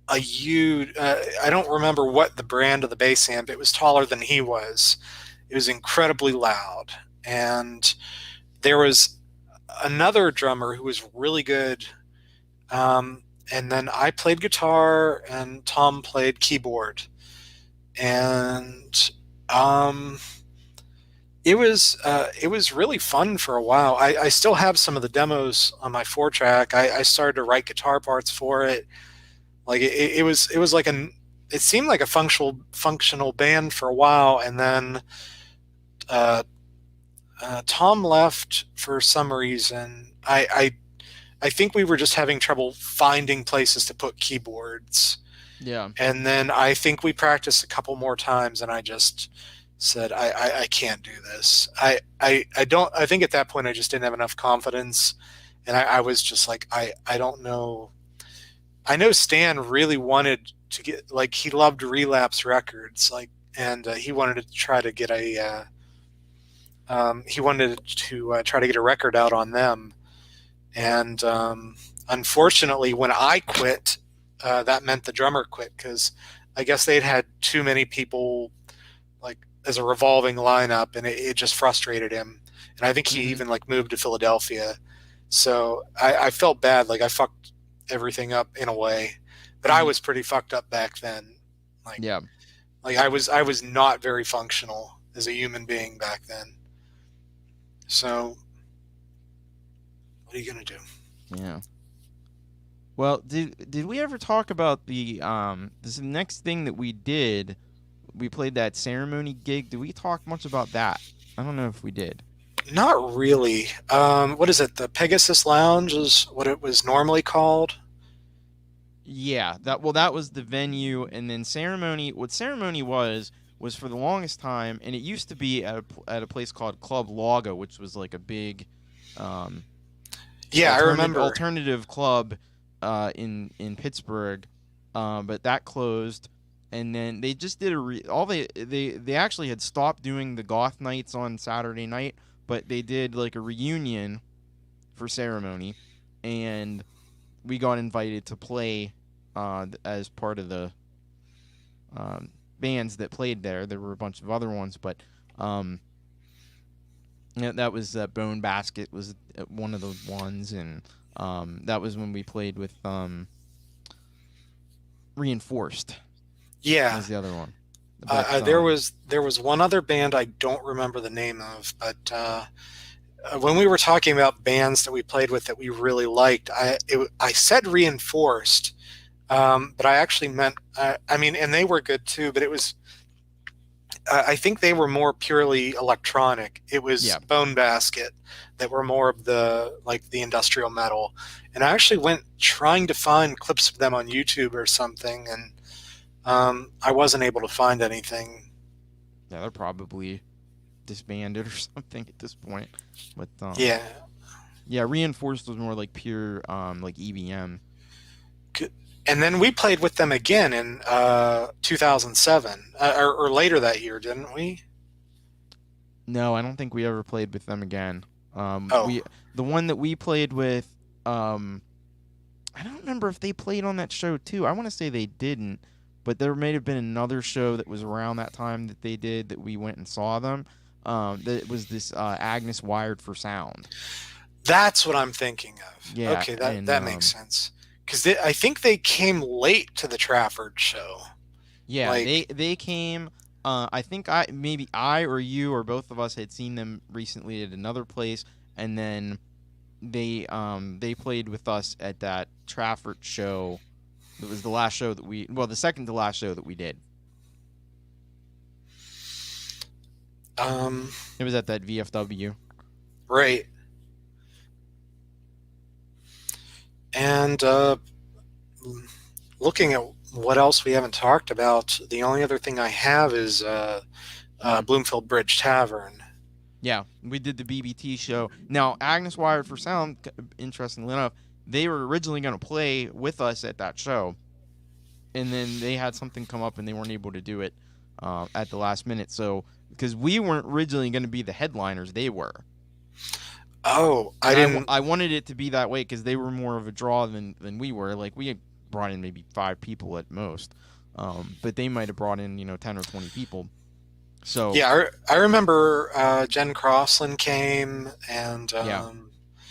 a huge, I don't remember what the brand of the bass amp, it was taller than he was. It was incredibly loud. And there was another drummer who was really good. And then I played guitar and Tom played keyboard. And um, it was really fun for a while. I still have some of the demos on my 4 track. I started to write guitar parts for it. Like it was like it seemed like a functional band for a while, and then uh, Tom left for some reason. I think we were just having trouble finding places to put keyboards. yeah, And then I think we practiced a couple more times, and I just said, I can't do this. I don't. I think at that point I just didn't have enough confidence, and I was just like, I don't know. I know Stan really wanted to get, like, he loved Relapse Records, like, and he wanted to try to get he wanted to try to get a record out on them, and unfortunately, when I quit, that meant the drummer quit because I guess they'd had too many people like as a revolving lineup, and it just frustrated him. And I think he Mm-hmm. even like moved to Philadelphia. So I felt bad, like I fucked everything up in a way, but I Mm-hmm. was pretty fucked up back then. Like Yeah. I was not very functional as a human being back then. So what are you gonna do? Yeah. Well, did we ever talk about the next thing that we did? We played that ceremony gig. Did we talk much about that? I don't know if we did. Not really. What is it? The Pegasus Lounge is what it was normally called. Yeah, that was the venue, and then ceremony. What ceremony was for the longest time, and it used to be at a place called Club Laga, which was like a big, um, Yeah, I remember. alternative club, in Pittsburgh, but that closed, and then they just did they actually had stopped doing the goth nights on Saturday night, but they did like a reunion for ceremony, and we got invited to play as part of the bands that played there. There were a bunch of other ones, but um, yeah, that was Bone Basket was one of the ones, and that was when we played with Reinforced Yeah, was the other one. But there was one other band I don't remember the name of, but when we were talking about bands that we played with that we really liked, I said Reinforced, but I actually meant I mean, and they were good too, but it was I think they were more purely electronic. It was yeah, Bone Basket that were more of the like the industrial metal, and I actually went trying to find clips of them on YouTube or something, and I wasn't able to find anything. yeah, they're probably disbanded or something at this point. But Yeah, yeah, Reinforced was more like pure like EVM. and then we played with them again in 2007 or later that year, didn't we? No, I don't think we ever played with them again. Oh, We the one that we played with, um, I don't remember if they played on that show too. I want to say they didn't, but there may have been another show that was around that time that they did that we went and saw them. That was this Agnes Wired for Sound. that's what I'm thinking of. Yeah, Okay, that and that makes sense. Because I think they came late to the Trafford show. yeah, Like, they came. I think I or you or both of us had seen them recently at another place, and then they played with us at that Trafford show. That was the last show that the second to last show that we did. um, It was at that VFW. right. And looking at what else we haven't talked about, the only other thing I have is Mm. Bloomfield Bridge Tavern. Yeah, we did the BBT show. Now, Agnes Wired for Sound, interestingly enough, they were originally going to play with us at that show, and then they had something come up and they weren't able to do it at the last minute. So, because we weren't originally going to be the headliners, they were. Oh, I And didn't. I wanted it to be that way because they were more of a draw than we were. Like, we had brought in maybe 5 people at most, but they might have brought in 10 or 20 people. So Yeah, I remember Jen Crossland came, and yeah, I,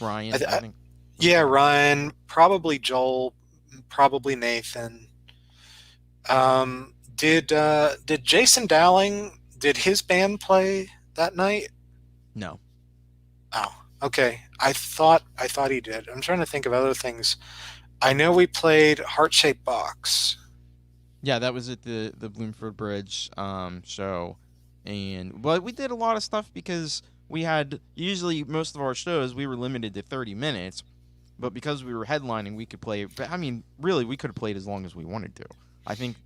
Ryan, I I, think was yeah, there. Ryan, probably Joel, probably Nathan. Did Jason Dowling, did his band play that night? No, Oh, okay. I thought he did. I'm trying to think of other things. I know we played Heart Shaped Box. yeah, that was at the Bloomfield Bridge show, and but we did a lot of stuff because we had usually most of our shows we were limited to 30 minutes, but because we were headlining, we could play. But I mean, really, we could have played as long as we wanted to. I think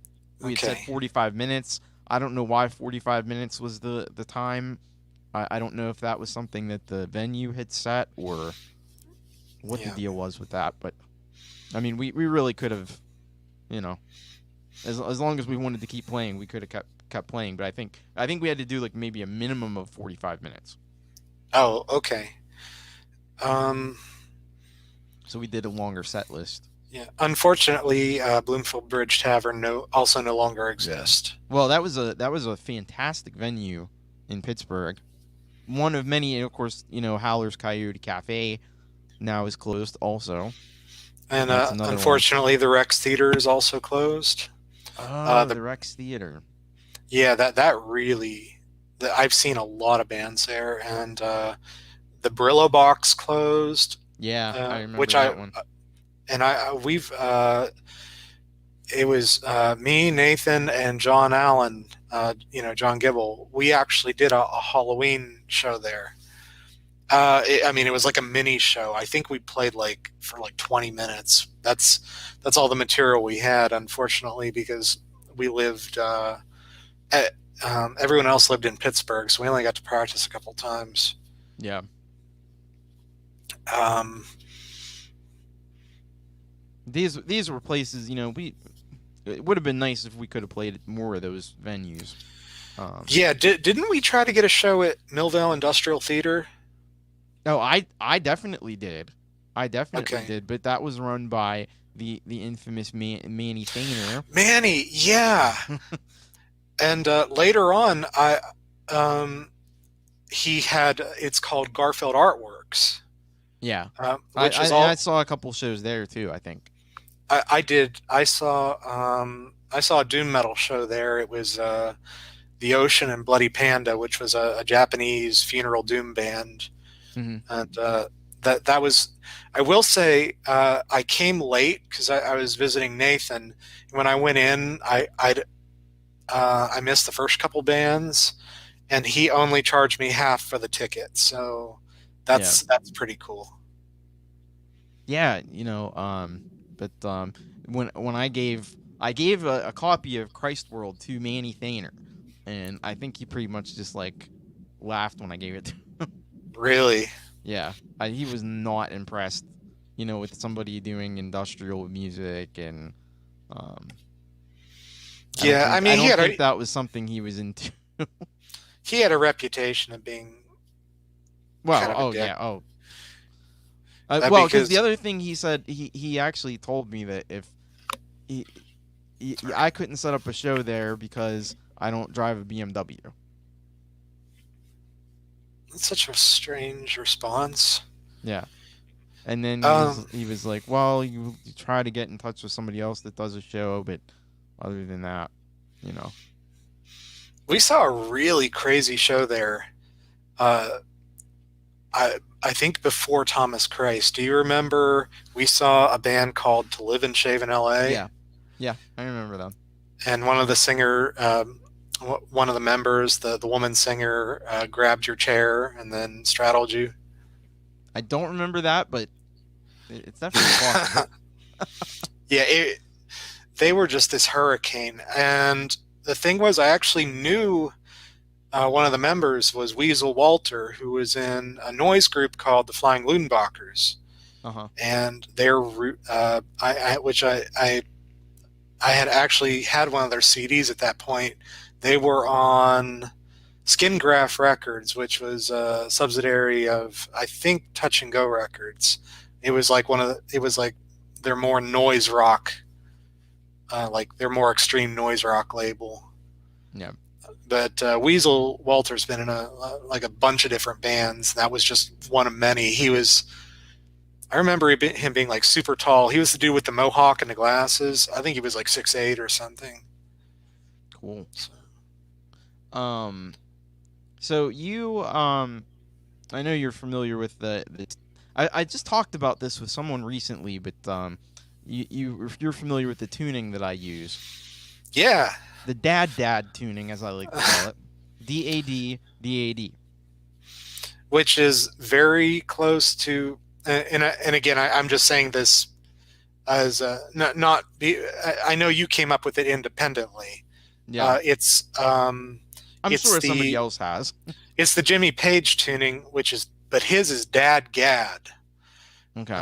we had said Okay. 45 minutes. I don't know why 45 minutes was the time. I don't know if that was something that the venue had set or what the Yeah. deal was with that. But I mean, we really could have, you know, as long as we wanted to keep playing, we could have kept playing. But I think we had to do like maybe a minimum of 45 minutes. Oh, okay. Um, So we did a longer set list. Yeah. Unfortunately, Bloomfield Bridge Tavern also no longer Yeah. exists. Well, that was a fantastic venue in Pittsburgh. One of many, and of course, Howler's Coyote Cafe now is closed. Also, And that's another one. unfortunately, the Rex Theater is also closed. Oh, The the Rex Theater. Yeah, that really, I've seen a lot of bands there, and the Brillo Box closed, Yeah, I which remember that one. we've it was me, Nathan, and John Allen. John Gibble. We actually did a Halloween show there. I mean, it was like a mini show. I think we played like for like 20 minutes. That's all the material we had, unfortunately, because we lived. At, everyone else lived in Pittsburgh, so we only got to practice a couple times. Yeah. Um, These were places, we it would have been nice if we could have played at more of those venues. Um, yeah, didn't we try to get a show at Millvale Industrial Theater? oh, I definitely did. I definitely Okay, did, but that was run by the infamous Manny Thainer. Manny, yeah. And later on, um, he had it's called Garfield Artworks, Yeah. I, which I is and I all saw a couple shows there too, I think. I did. I saw a doom metal show there. It was the Ocean and Bloody Panda, which was a Japanese funeral doom band, Hmm. and that was. I will say I came late because I was visiting Nathan. When I went in, I missed the first couple bands, and he only charged me half for the ticket. So Yeah. that's pretty cool. Yeah, but when I gave a copy of Christ World to Manny Thainer, and I think he pretty much just like laughed when I gave it to Really. Yeah, he was not impressed, with somebody doing industrial music, and um, I don't Yeah, I think I mean don't think that was something he was into. he had a reputation of being kind Well, of a oh dick. yeah, oh, well, because the Because other thing he said, he actually told me that if he, sorry, I couldn't set up a show there because I don't drive a BMW. that's such a strange response. Yeah, and then he Um, was he was like, well, you try to get in touch with somebody else that does a show, but other than that, you know, we saw a really crazy show there. Uh, I think before Thomas Christ. Do you remember we saw a band called To Live and Shave in L.A. yeah, yeah, I remember that. and one of the members, the woman singer, grabbed your chair and then straddled you. I don't remember that, but it's definitely possible. Yeah, they were just this hurricane. And the thing was, I actually knew one of the members was Weasel Walter, who was in a noise group called the Flying Loonbachers. Uh huh. And they're, which I had actually had one of their CDs at that point. They were on Skin Graft Records, which was a subsidiary of, I think, Touch and Go Records. It was like their more noise rock, like their more extreme noise rock label. Yeah. But Weasel Walter's been in like a bunch of different bands. That was just one of many. I remember him being like super tall. He was the dude with the mohawk and the glasses. I think he was like 6'8" or something. Cool. So, Um. So I know you're familiar with the. I just talked about this with someone recently, but you're familiar with the tuning that I use, yeah, the dad tuning, as I like to call it, DAD. which is very close to. And again, I'm just saying this as not be. I know you came up with it independently. Yeah, It's I'm it's sure somebody the else has. it's the Jimmy Page tuning, which is but his is Dad Gad. Okay.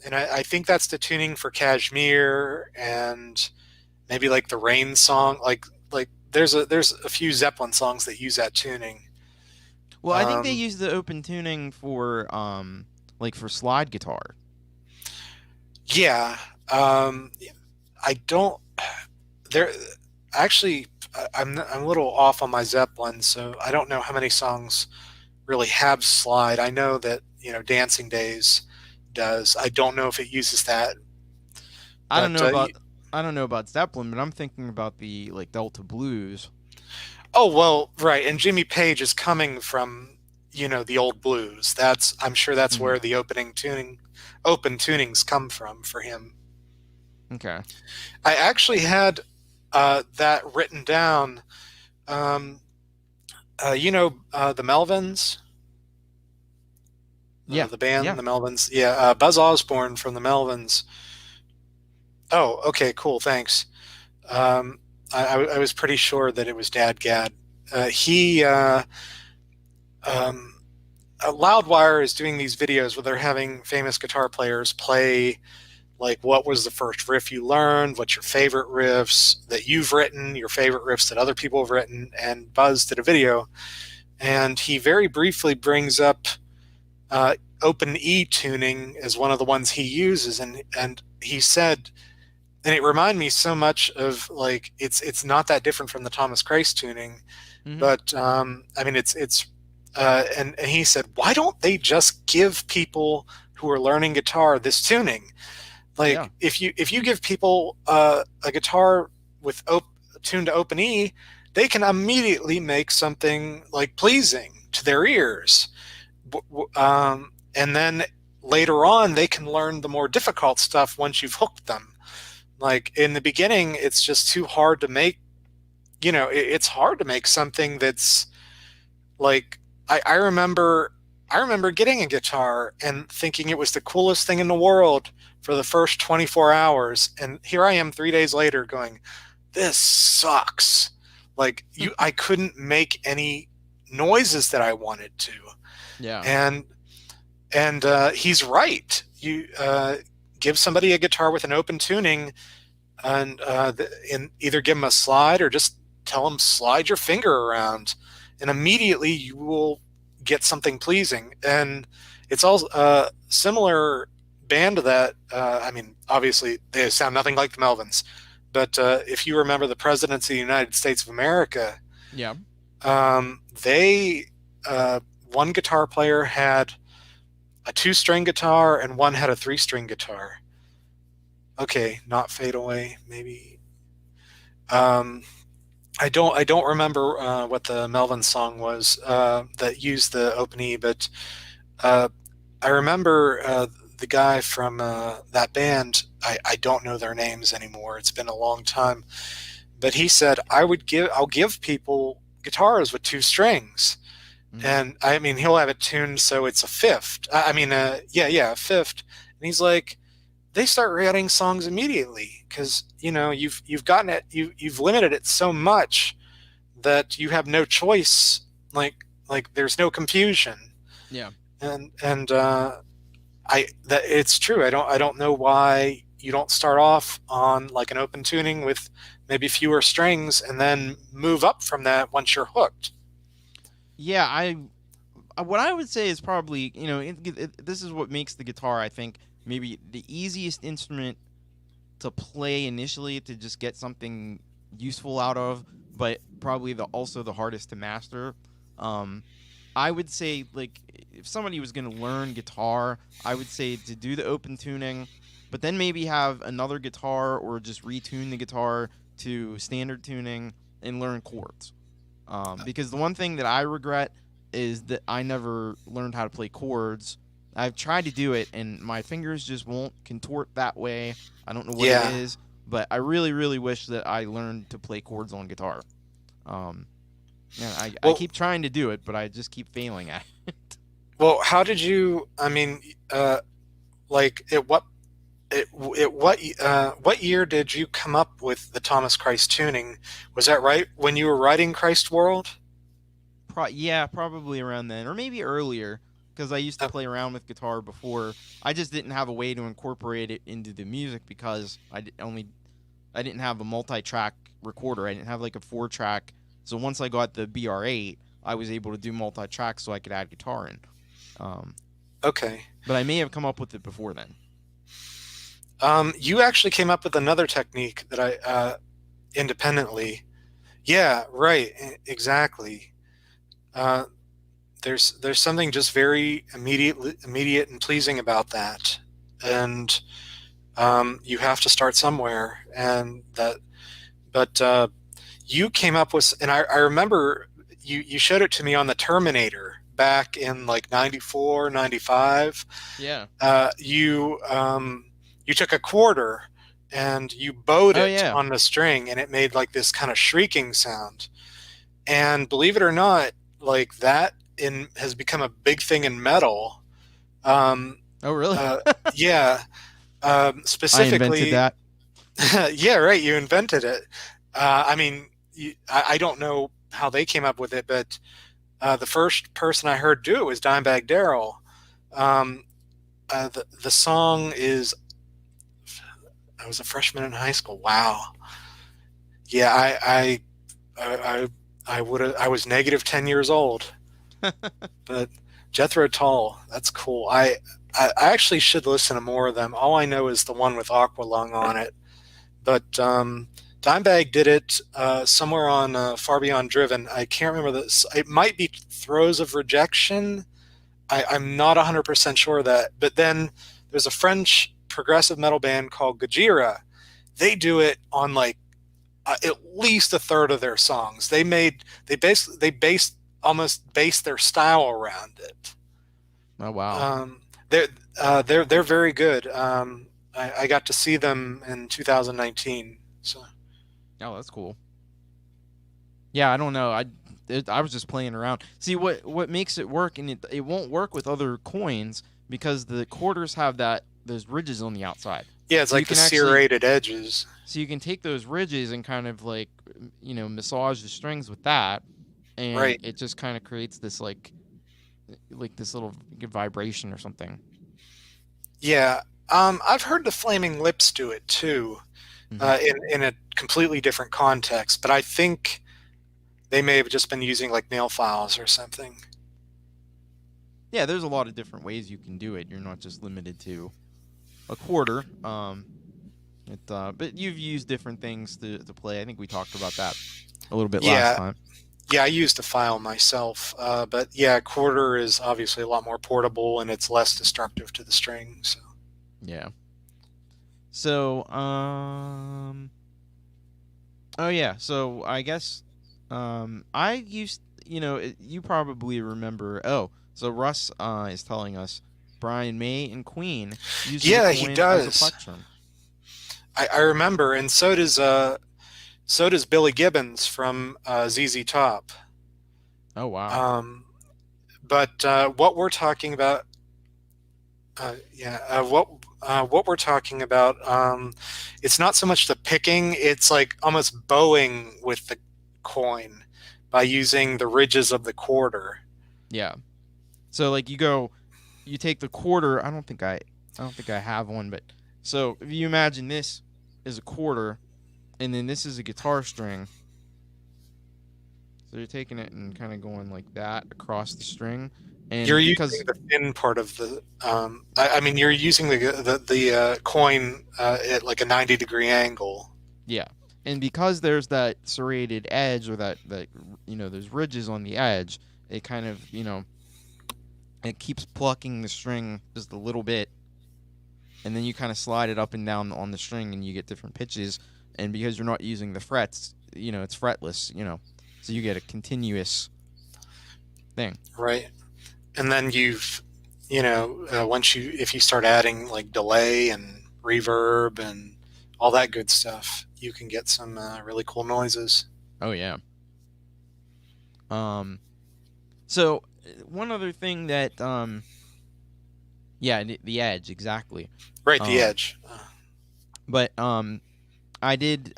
And I think that's the tuning for Kashmir and maybe like the Rain song. Like there's a few Zeppelin songs that use that tuning. Well, I think they Um, use the open tuning for like for slide guitar. yeah, Um, I don't. There actually, I'm a little off on my Zeppelin, so I don't know how many songs really have slide. I know that Dancing Days does. I don't know if it uses that, I don't but know about I don't know about Zeppelin, but I'm thinking about the like Delta blues. oh well, right. And Jimmy Page is coming from the old blues. I'm sure that's Hmm. where the open tunings come from for him. Okay. I actually had that written down. Um, the Melvins, Yeah. the band, Yeah. the Melvins. Yeah, Buzz Osborne from the Melvins. Oh, okay, cool, thanks. Um, I was pretty sure that it was Dad Gad. He um, Loudwire is doing these videos where they're having famous guitar players play like what was the first riff you learned, what's your favorite riffs that you've written, your favorite riffs that other people have written, and Buzz did a video, and he very briefly brings up open E tuning as one of the ones he uses, and he said, and it reminded me so much of like it's not that different from the Thomas Christ tuning, Hmm. but I mean it's and he said, why don't they just give people who are learning guitar this tuning? Yeah. Like if you give people a guitar with tuned to open E, they can immediately make something like pleasing to their ears. And then later on, they can learn the more difficult stuff once you've hooked them. Like in the beginning, it's just too hard to make. It's hard to make something that's like I remember getting a guitar and thinking it was the coolest thing in the world for the first 24 hours, and here I am 3 days later going, this sucks. Like I couldn't make any noises that I wanted to, Yeah. and he's right. You give somebody a guitar with an open tuning, and either give them a slide or just tell them slide your finger around, and immediately you will get something pleasing. And it's all similar band to that. I mean, obviously they sound nothing like the Melvins, but if you remember the Presidents of the United States of America, Yeah. they one guitar player had a two-string guitar and one had a three-string guitar. Okay, not Fade Away, maybe. Um, I don't remember what the Melvin song was that used the open E, but uh, I remember the guy from that band. I don't know their names anymore. It's been a long time, but he said I'll give people guitars with two strings, Hmm. and I mean he'll have it tuned so it's a fifth. I mean, yeah, a fifth, and he's like, they start writing songs immediately because you've gotten it, you've limited it so much that you have no choice. Like there's no confusion, Yeah. and I that it's true. I don't know why you don't start off on like an open tuning with maybe fewer strings and then move up from that once you're hooked. Yeah. What I would say is probably this is what makes the guitar, I think, maybe the easiest instrument to play initially to just get something useful out of, but probably also the hardest to master. Um, I would say like if somebody was going to learn guitar, I would say to do the open tuning, but then maybe have another guitar or just retune the guitar to standard tuning and learn chords. Because the one thing that I regret is that I never learned how to play chords. I've tried to do it and my fingers just won't contort that way. I don't know what it Yeah. is, but I really, really wish that I learned to play chords on guitar. Um, and I Well, keep trying to do it, but I just keep failing at it. how did you? I mean, like what year did you come up with the Thomas Christ tuning? Was that right when you were writing Christ World? Yeah, probably around then, or maybe earlier, because I used to Uh, play around with guitar before. I just didn't have a way to incorporate it into the music because I didn't have a multi-track recorder. I didn't have like a 4-track. So once I got the BR8, I was able to do multi-track so I could add guitar in. Um, okay. but I may have come up with it before then. You actually came up with another technique that I independently. Yeah, right, exactly. Uh, there's something just very immediate and pleasing about that, and you have to start somewhere, and that. But you came up with, and I remember you showed it to me on the Terminator back in like 94, 95. Yeah. You took a quarter and you bowed Oh it yeah. on the string, and it made like this kind of shrieking sound. And believe it or not, like that in has become a big thing in metal. Um, Oh really? uh, yeah, I invented specifically, that. yeah, right. You invented it. I mean, I don't know how they came up with it, but the first person I heard do it was Dimebag Darrell. Um, the song is I was a freshman in high school. Wow. Yeah, I, I would I was negative 10 years old, but Jethro Tull, that's cool. I actually should listen to more of them. All I know is the one with Aqualung on it. But Dimebag did it somewhere on Far Beyond Driven. I can't remember this. It might be Throes of Rejection. I'm not 100% sure of that. But then there's a French progressive metal band called Gojira. They do it on like at least a third of their songs. They based almost based their style around it. Oh wow. Um, they're very good. I got to see them in 2019. So Oh, that's cool. Yeah, I don't know. I was just playing around. See what makes it work, and it won't work with other coins because the quarters have that those ridges on the outside. yeah, it's So you like the can actually serrated edges. so you can take those ridges and kind of like massage the strings with that, and Right. it just kind of creates this like this little vibration or something. Yeah. I've heard the Flaming Lips do it too, Hmm. in a completely different context, but I think they may have just been using like nail files or something. Yeah, there's a lot of different ways you can do it. You're not just limited to a quarter. But you've used different things to play. I think we talked about that a little bit last Yeah. time. Yeah, I used a file myself, but yeah, quarter is obviously a lot more portable and it's less destructive to the string. So Yeah. So, oh yeah. So I guess, I used, you probably remember. Oh, so Russ, is telling us Brian May and Queen uses a yeah, he coin as a does. plectrum. I remember, and so does Billy Gibbons from ZZ Top. Oh wow. Um, but what we're talking about, what we're talking about, it's not so much the picking; it's like almost bowing with the coin by using the ridges of the quarter. Yeah. So like you take the quarter. I don't think I have one, but so if you imagine this is a quarter, and then this is a guitar string. So you're taking it and kind of going like that across the string, You're and using because the thin part of the. I mean, you're using the coin at like a 90-degree angle. yeah, and because there's that serrated edge or that there's ridges on the edge, it kind of it keeps plucking the string just a little bit, and then you kind of slide it up and down on the string, and you get different pitches. And because you're not using the frets, it's fretless, so you get a continuous thing. Right. And then once if you start adding like delay and reverb and all that good stuff, you can get some really cool noises. Oh yeah. Um. So one other thing that yeah, the edge exactly. Right, the Um. edge. But I did.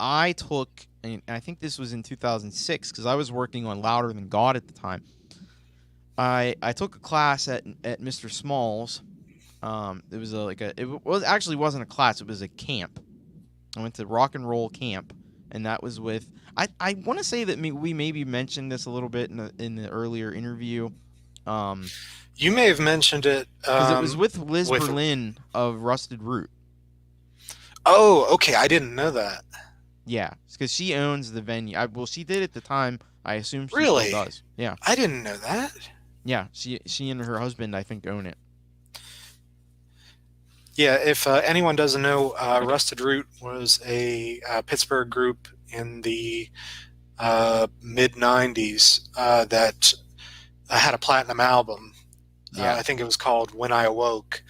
I took, and I think this was in 2006 because I was working on Louder Than God at the time. I took a class at Mr. Small's. It was it was actually wasn't a class. It was a camp. I went to rock and roll camp, and that was with. I want to say that we maybe mentioned this a little bit in the earlier interview. Um, You may have mentioned it because it was with Liz with. Berlin of Rusted Root. Oh, okay. I didn't know that. Yeah, because she owns the venue. Well, she did at the time. I assume she still Really? does. Yeah, I didn't know that. yeah. She and her husband, I think, own it. Yeah, if anyone doesn't know, Rusted Root was a Pittsburgh group in the mid 90s that had a platinum album. Yeah, I think it was called When I Awoke.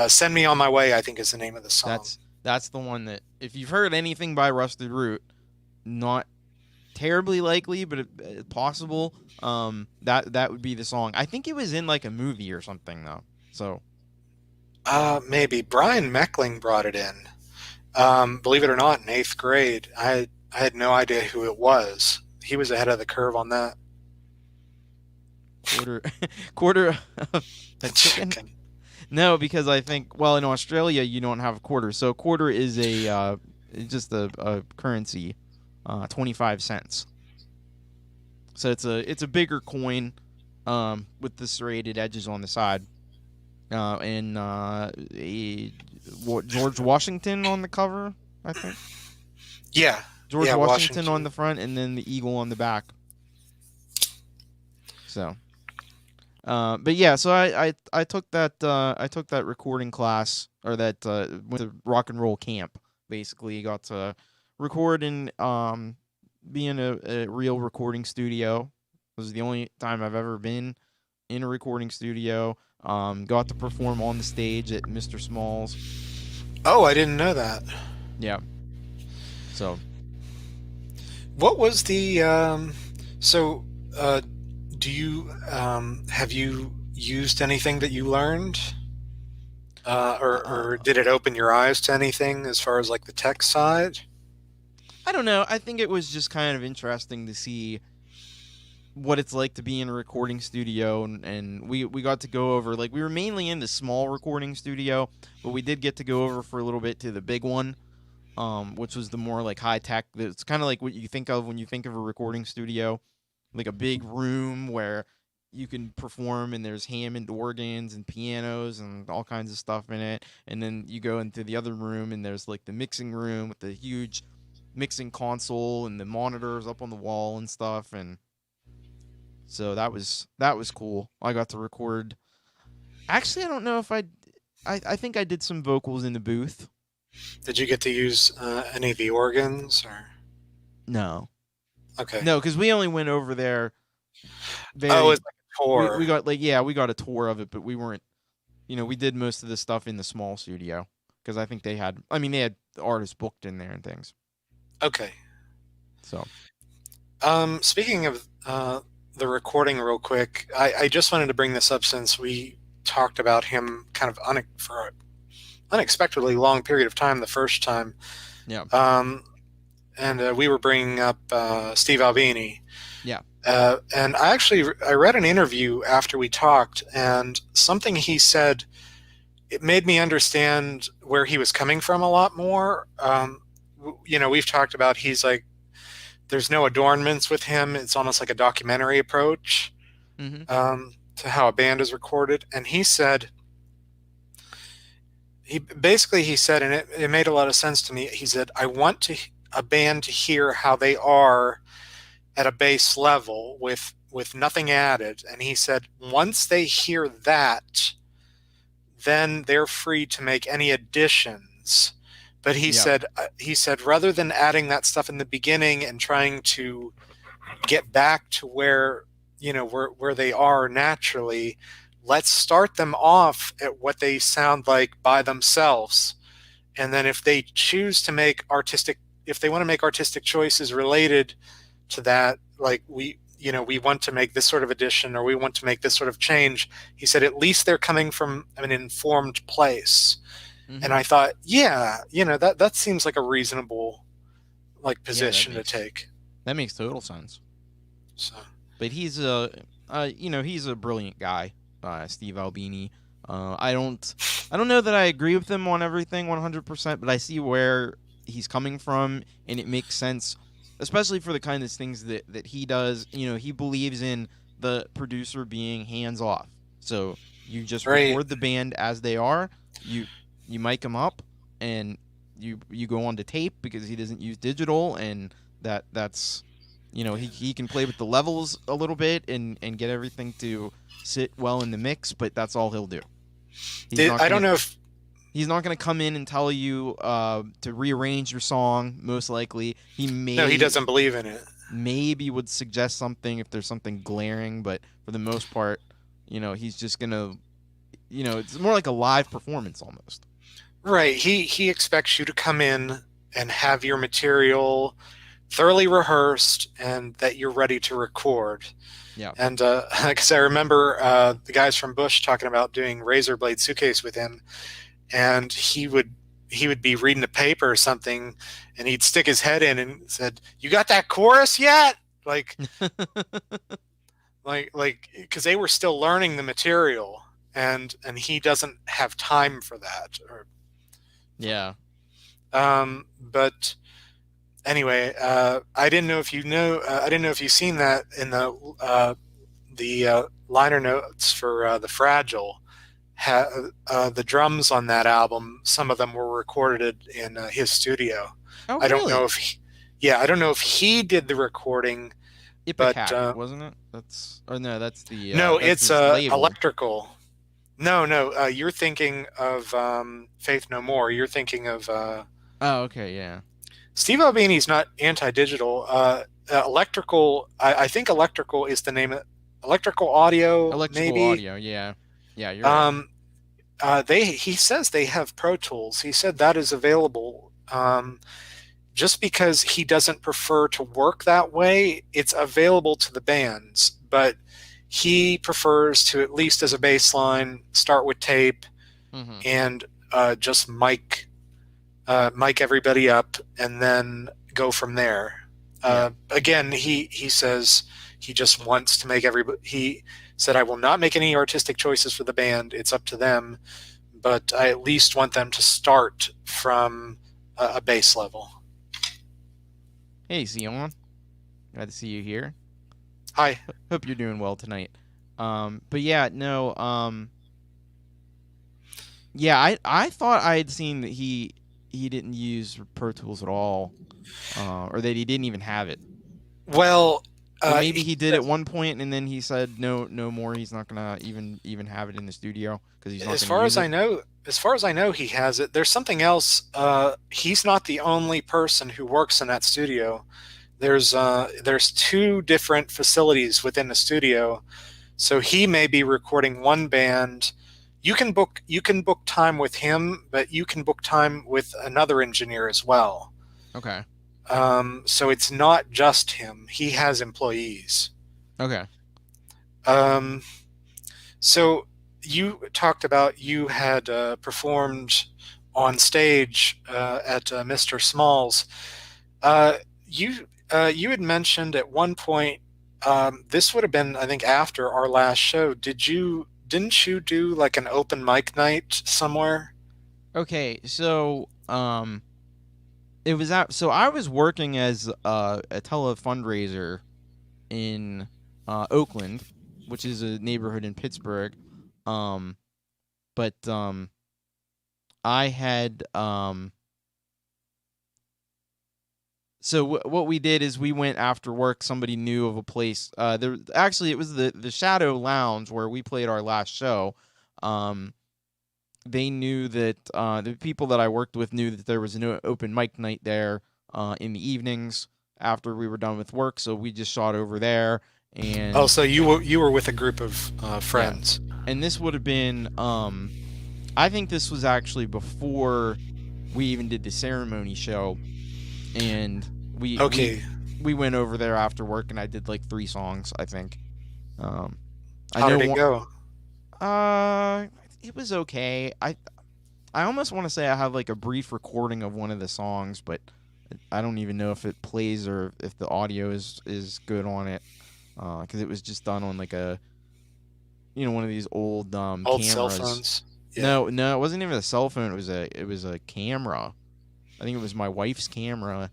Send Me on My Way, I think is the name of the song. that's the one that if you've heard anything by Rusted Root, not terribly likely, but possible. That would be the song. I think it was in like a movie or something though. So Maybe. Brian Meckling brought it in. Believe it or not, in eighth grade, I had no idea who it was. He was ahead of the curve on that. quarter quarter of a chicken. Chicken. No, because I think well in Australia you don't have a quarter, so quarter is a just a currency, 25 cents. So it's a bigger coin, with the serrated edges on the side. And George Washington on the cover, I think. Yeah, George yeah, Washington on Washington. the front, and then the eagle on the back. So, but yeah, so I took that recording class or that with a rock and roll camp. Basically, got to record in be in a real recording studio. This is the only time I've ever been in a recording studio. Got to perform on the stage at Mr. Small's. Oh, I didn't know that. Yeah. So What was the so do you have you used anything that you learned? Or uh, did it open your eyes to anything as far as like the tech side? I don't know. I think it was just kind of interesting to see what it's like to be in a recording studio, and we got to go over like we were mainly in the small recording studio, but we did get to go over for a little bit to the big one, which was the more like high tech. It's kind of like what you think of when you think of a recording studio, like a big room where you can perform and there's Hammond organs and pianos and all kinds of stuff in it. And then you go into the other room and there's like the mixing room with the huge mixing console and the monitors up on the wall and stuff. And so that was cool. I got to record. Actually, I don't know if I think I did some vocals in the booth. Did you get to use any of the organs or? No. Okay. No, because we only went over there Oh, very it's like a we tour. got like yeah, we got a tour of it, but we weren't we did most of the stuff in the small studio because I think they had artists booked in there and things. Okay. So Speaking of the recording, real quick, I just wanted to bring this up since we talked about him kind of for an unexpectedly long period of time the first time. yeah, Um, and we were bringing up Steve Albini. yeah, And I read an interview after we talked, and something he said it made me understand where he was coming from a lot more. We've talked about he's like there's no adornments with him. It's almost like a documentary approach mm-hmm, to how a band is recorded. And he said, and it made a lot of sense to me. He said, I want a band to hear how they are at a base level with nothing added. And he said, once they hear that, then they're free to make any additions. But yeah, he said rather than adding that stuff in the beginning and trying to get back to where they are naturally, let's start them off at what they sound like by themselves. And then if they choose to if they want to make artistic choices related to that, like we want to make this sort of addition or we want to make this sort of change, he said at least they're coming from an informed place. And mm-hmm, I thought, yeah, that seems like a reasonable like yeah. position to take. That makes total sense. So But he's a brilliant guy, Steve Albini. I don't know that I agree with him on everything 100%, but I see where he's coming from, and it makes sense, especially for the kind of things that he does. He believes in the producer being hands off. So you just Right. record the band as they are. You you mic them up, and you go on to tape because he doesn't use digital, and that's he can play with the levels a little bit and get everything to sit well in the mix, but that's all he'll do. He's not I don't gonna know if he's not gonna come in and tell you to rearrange your song. Most likely, he no, he doesn't believe in it. maybe would suggest something if there's something glaring, but for the most part, he's just gonna, it's more like a live performance almost. Right. He expects you to come in and have your material thoroughly rehearsed and that you're ready to record. Yeah. And because I remember the guys from Bush talking about doing Razor Blade Suitcase with him, and he would be reading a paper or something, and he'd stick his head in and said, "You got that chorus yet?" Like because they were still learning the material, and he doesn't have time for that. Or Yeah. but anyway, I didn't know if you know. I didn't know if you've seen that in the liner notes for the Fragile. The drums on that album, some of them were recorded in his studio. Oh, I don't know really? if, yeah, I don't know if he did the recording, but Ipecac, wasn't it? No, no, that's it's his label. electrical. No, no, you're thinking of Faith No More. You're thinking of Oh, okay, yeah. Steve Albini's not anti-digital. Electrical. I think electrical is the name of electrical audio, Electrical maybe. audio, yeah. Yeah, you're right. Um, he says they have Pro Tools. He said that is available. Just because he doesn't prefer to work that way, it's available to the bands, but he prefers to, at least as a baseline, start with tape Hmm. and just mic everybody up and then go from there. Yeah. Again, he says he just wants to make everybody. He said, "I will not make any artistic choices for the band. It's up to them, but I at least want them to start from a base level." Hey, Zion. Glad to see you here. Hi. Hope you're doing well tonight. But yeah, no, yeah, I thought I had seen that he didn't use Pro Tools at all, or that he didn't even have it. Well, Or maybe he did at one point and then he said no, no more. He's not gonna even have it in the studio because he's not as gonna far use as I it. know, he has it. There's something else. He's not the only person who works in that studio. There's two different facilities within the studio, so he may be recording one band. You can book time with him, but you can book time with another engineer as well. Okay. So it's not just him. He has employees. Okay. Um, so you talked about you had performed on stage at Mr. Small's. You had mentioned at one point, this would have been, I think, after our last show. Didn't you do like an open mic night somewhere? Okay. So it was out. So I was working as a tele fundraiser in Oakland, which is a neighborhood in Pittsburgh. Um, but I had so what we did is we went after work. Somebody knew of a place. There actually it was the Shadow Lounge where we played our last show. Um, they knew that the people that I worked with knew that there was an open mic night there in the evenings after we were done with work. So we just shot over there, Oh, and so you were with a group of yeah, friends. and this would have been I think this was actually before we even did the ceremony show, and we we Okay, we went over there after work, and I did like 3 songs, I think. Um, I how know did it one. go? Uh, it was okay. I almost want to say I have like a brief recording of one of the songs, but I don't even know if it plays or if the audio is good on it. Because it was just done on like a one of these old Old cell cameras. phones. Yeah. No, no, it wasn't even a cell phone. It was a camera. I think it was my wife's camera,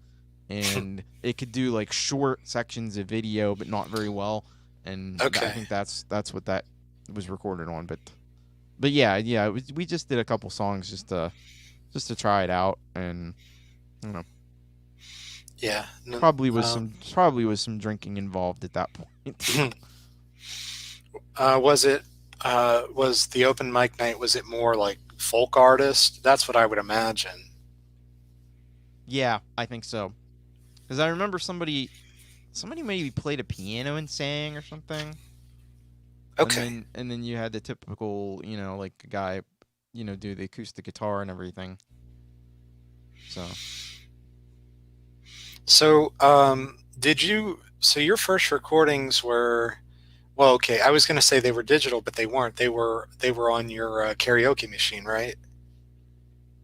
and it could do like short sections of video, but not very well. and I Okay. think that's what that was recorded on. But yeah, yeah, we just did a couple songs just to try it out, and you know, Yeah. probably was some drinking involved at that point. Was it was the open mic night? Was it more like folk artist? That's what I would imagine. Yeah, I think so. Because I remember somebody maybe played a piano and sang or something, Okay. and then you had the typical, like a guy, do the acoustic guitar and everything. So So, did you? So your first recordings were well, okay. I was going to say they were digital, but they weren't. They were on your karaoke machine, right?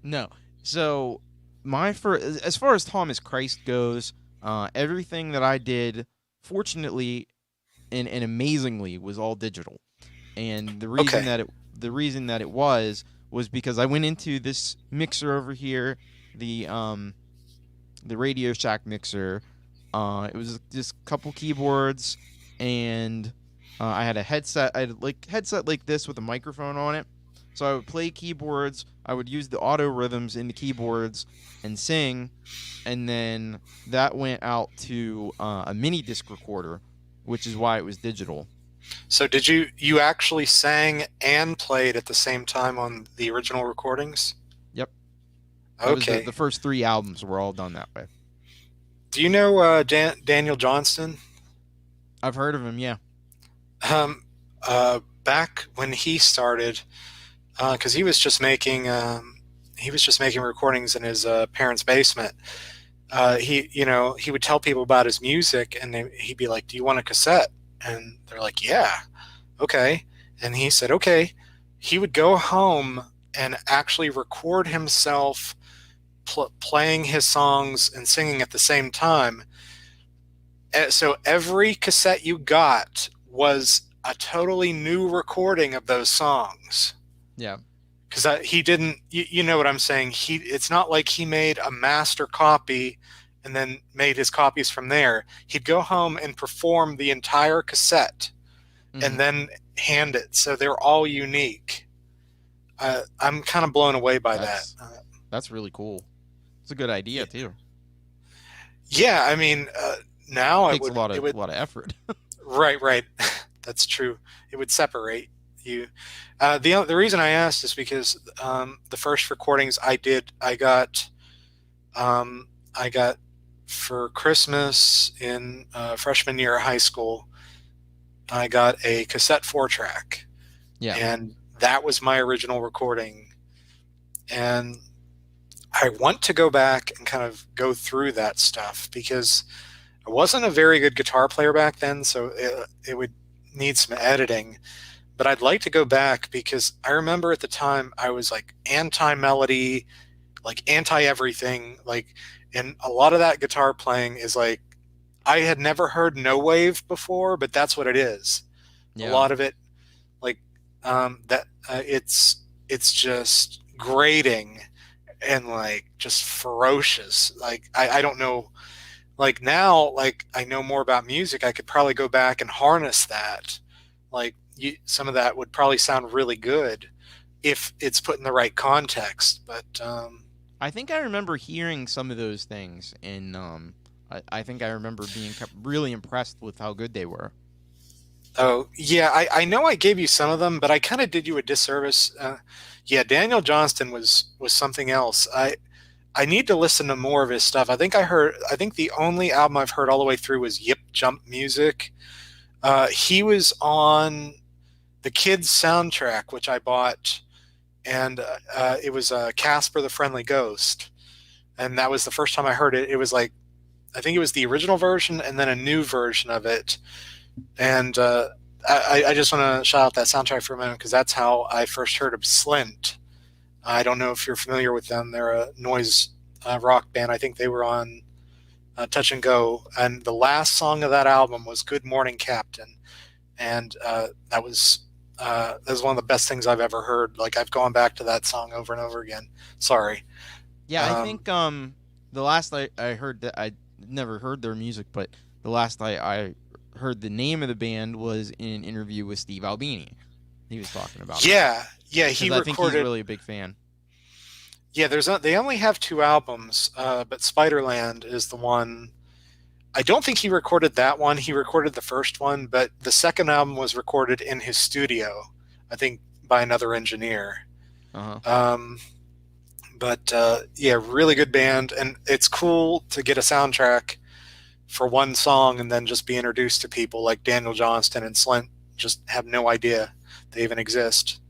no, so my first, as far as Thomas Christ goes, everything that I did, fortunately and amazingly, was all digital. And Okay. the reason that it was because I went into this mixer over here, the um the Radio Shack mixer. It was just a couple keyboards, and I had a headset. I had like headset like this with a microphone on it. So I would play keyboards. I would use the auto rhythms in the keyboards and sing, and then that went out to a mini disc recorder, which is why it was digital. So did you actually sang and played at the same time on the original recordings? Yep, that was the Okay. first three albums were all done that way. Do you know Daniel Johnston? I've heard of him. Yeah, Back when he started, because he was just making recordings in his parents' basement. He would tell people about his music, and he'd be like, "Do you want a cassette?" And they're like, "Yeah, okay." And he said, "Okay." He would go home and actually record himself playing his songs and singing at the same time. So every cassette you got was a totally new recording of those songs. yeah. Because he didn't, you know what I'm saying. It's not like he made a master copy and then made his copies from there. He'd go home and perform the entire cassette Hmm. and then hand it. So they're all unique. I'm kind of blown away by that. That's that's really cool. It's a good idea too. Yeah, I mean, now Takes it a would lot of effort. right, right. That's true. It would separate you. The reason I asked is because the first recordings I did, I got for Christmas in freshman year of high school. I got a cassette 4 track, Yeah. and that was my original recording. And I want to go back and kind of go through that stuff because I wasn't a very good guitar player back then, so it would need some editing. But I'd like to go back because I remember at the time I was like anti melody, like anti everything, like, and a lot of that guitar playing is like I had never heard no wave before, but that's what it is. A Yeah. lot of it, like that, it's just grating and like just ferocious. Like I don't know. Like now, like I know more about music, I could probably go back and harness that. Like some of that would probably sound really good if it's put in the right context. But I think I remember hearing some of those things, and I think I remember being really impressed with how good they were. oh yeah, I know I gave you some of them, but I kind of did you a disservice. Yeah, Daniel Johnston was something else. I need to listen to more of his stuff. I think the only album I've heard all the way through was Yip Jump Music. He was on the Kids soundtrack, which I bought, and it was Casper the Friendly Ghost, and that was the first time I heard it. It was like I think it was the original version and then a new version of it, and I just want to shout out that soundtrack for a minute because that's how I first heard of Slint. I don't know if you're familiar with them. They're a noise rock band. I think they were on Touch and Go, and the last song of that album was "Good Morning Captain," and that was one of the best things I've ever heard. Like I've gone back to that song over and over again. Sorry. Yeah, I Um, think the last I heard that I never heard their music, but the last I heard the name of the band was in an interview with Steve Albini. He was talking about it Yeah, he because I think he's recorded. really a big fan. Yeah, they only have two albums, but Spiderland is the one. I don't think he recorded that one. He recorded the first one, but the second album was recorded in his studio, I think by another engineer. Uh huh. Um, but yeah, really good band, and it's cool to get a soundtrack for one song and then just be introduced to people like Daniel Johnston and Slint. Just have no idea they even exist.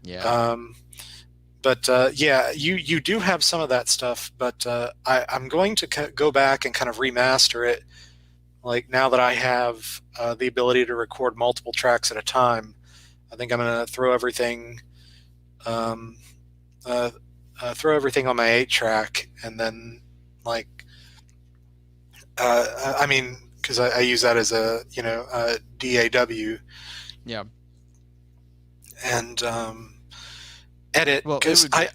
Yeah. Um, but yeah, you do have some of that stuff, but I'm going to go back and kind of remaster it. Like now that I have the ability to record multiple tracks at a time, I think I'm going to um, uh, throw everything on my 8 track, and then like I mean, because I use that as a DAW, Yeah. and edit Well, because I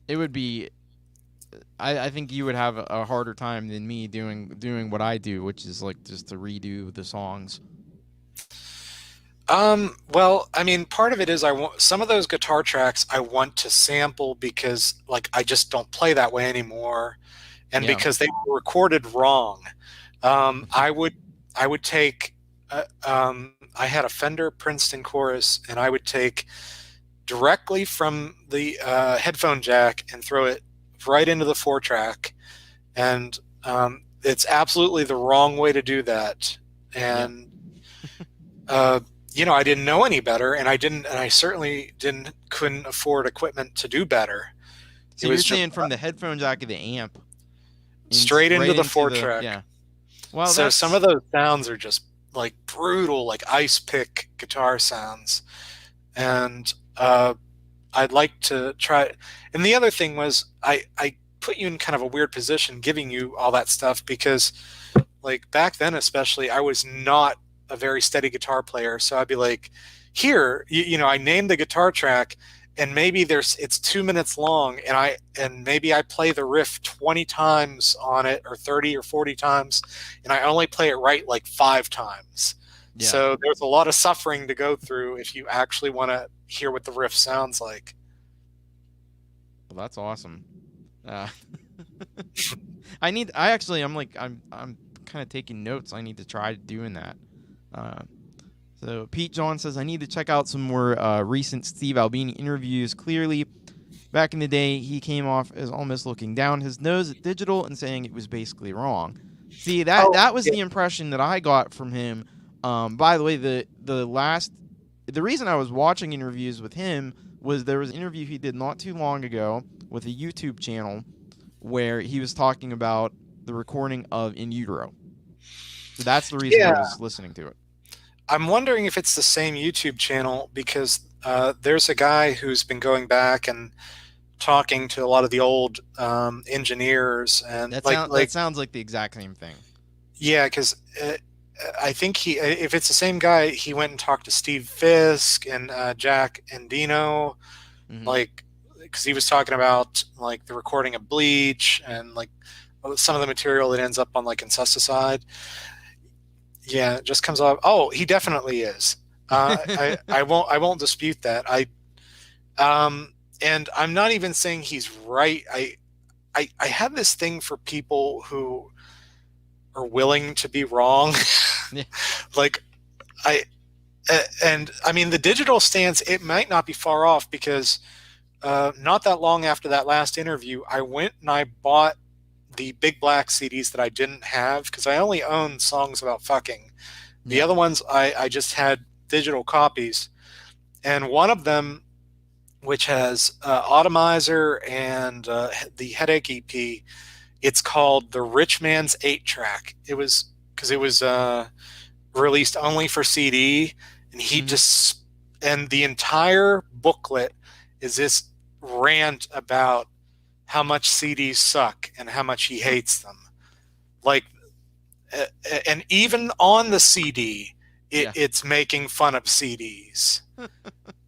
it would be. I think you would have a harder time than me doing what I do, which is like just to redo the songs. well, I mean, part of it is I want some of those guitar tracks I want to sample because like I just don't play that way anymore, and Yeah. because they were recorded wrong. I would take I had a Fender Princeton chorus, and I would take directly from the headphone jack and throw it right into the 4 track, and it's absolutely the wrong way to do that. Yeah. And uh, I didn't know any better, and I certainly couldn't afford equipment to do better. So It you're was just saying from the headphone jack of the amp, straight into right the into four the track. yeah. Well, So some of that's those sounds are just like brutal, like ice pick guitar sounds, and I'd like to try. And the other thing was, I put you in kind of a weird position giving you all that stuff because, like, back then, especially, I was not a very steady guitar player. So I'd be like, here, I named the guitar track, and maybe it's 2 minutes long, and maybe I play the riff 20 times on it, or 30 or 40 times, and I only play it right like 5 times. yeah. So there's a lot of suffering to go through if you actually want to hear what the riff sounds like. Well, that's awesome. Uh, I actually I'm kind of taking notes. I need to try doing that. Uh, so Pete John says I need to check out some more recent Steve Albini interviews. Clearly, back in the day, he came off as almost looking down his nose at digital and saying it was basically wrong. See, Oh, that was yeah. the impression that I got from him. By the way, the reason I was watching interviews with him was there was an interview he did not too long ago with a YouTube channel where he was talking about the recording of In Utero. So that's the reason I Yeah. was listening to it. I'm wondering if it's the same YouTube channel because there's a guy who's been going back and talking to a lot of the old engineers and That sounds like the exact same thing. yeah, because I think if it's the same guy, he went and talked to Steve Fisk and Jack Endino, Hmm. like because he was talking about like the recording of Bleach and like some of the material that ends up on like Incesticide. Yeah, it just comes off. Oh, he definitely is. I won't dispute that. And I'm not even saying he's right. I have this thing for people who are willing to be wrong. Yeah. Like I and I mean the digital stance, it might not be far off because not that long after that last interview, I went and I bought the Big Black CDs that I didn't have because I only own songs about fucking. The Yeah. other ones I just had digital copies, and one of them, which has Atomizer and the Headache EP, it's called the Rich Man's 8 Track. It was because it was released only for CD, and Hmm. and the entire booklet is this rant about how much CDs suck and how much he hates them. Like, and even on the CD, Yeah. it's making fun of CDs.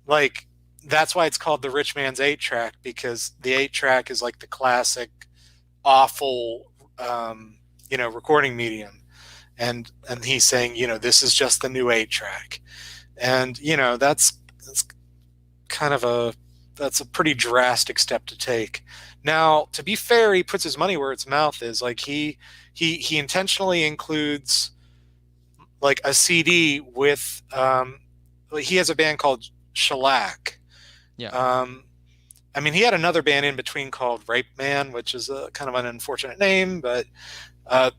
Like, that's why it's called the Rich Man's 8 Track because the 8 track is like the classic awful, recording medium. and he's saying, this is just the new 8-track. And that's kind of that's a pretty drastic step to take. Now, to be fair, he puts his money where its mouth is. Like he intentionally includes like a CD with he has a band called Shellac. Yeah. I mean, he had another band in between called Rape Man, which is a kind of an unfortunate name, but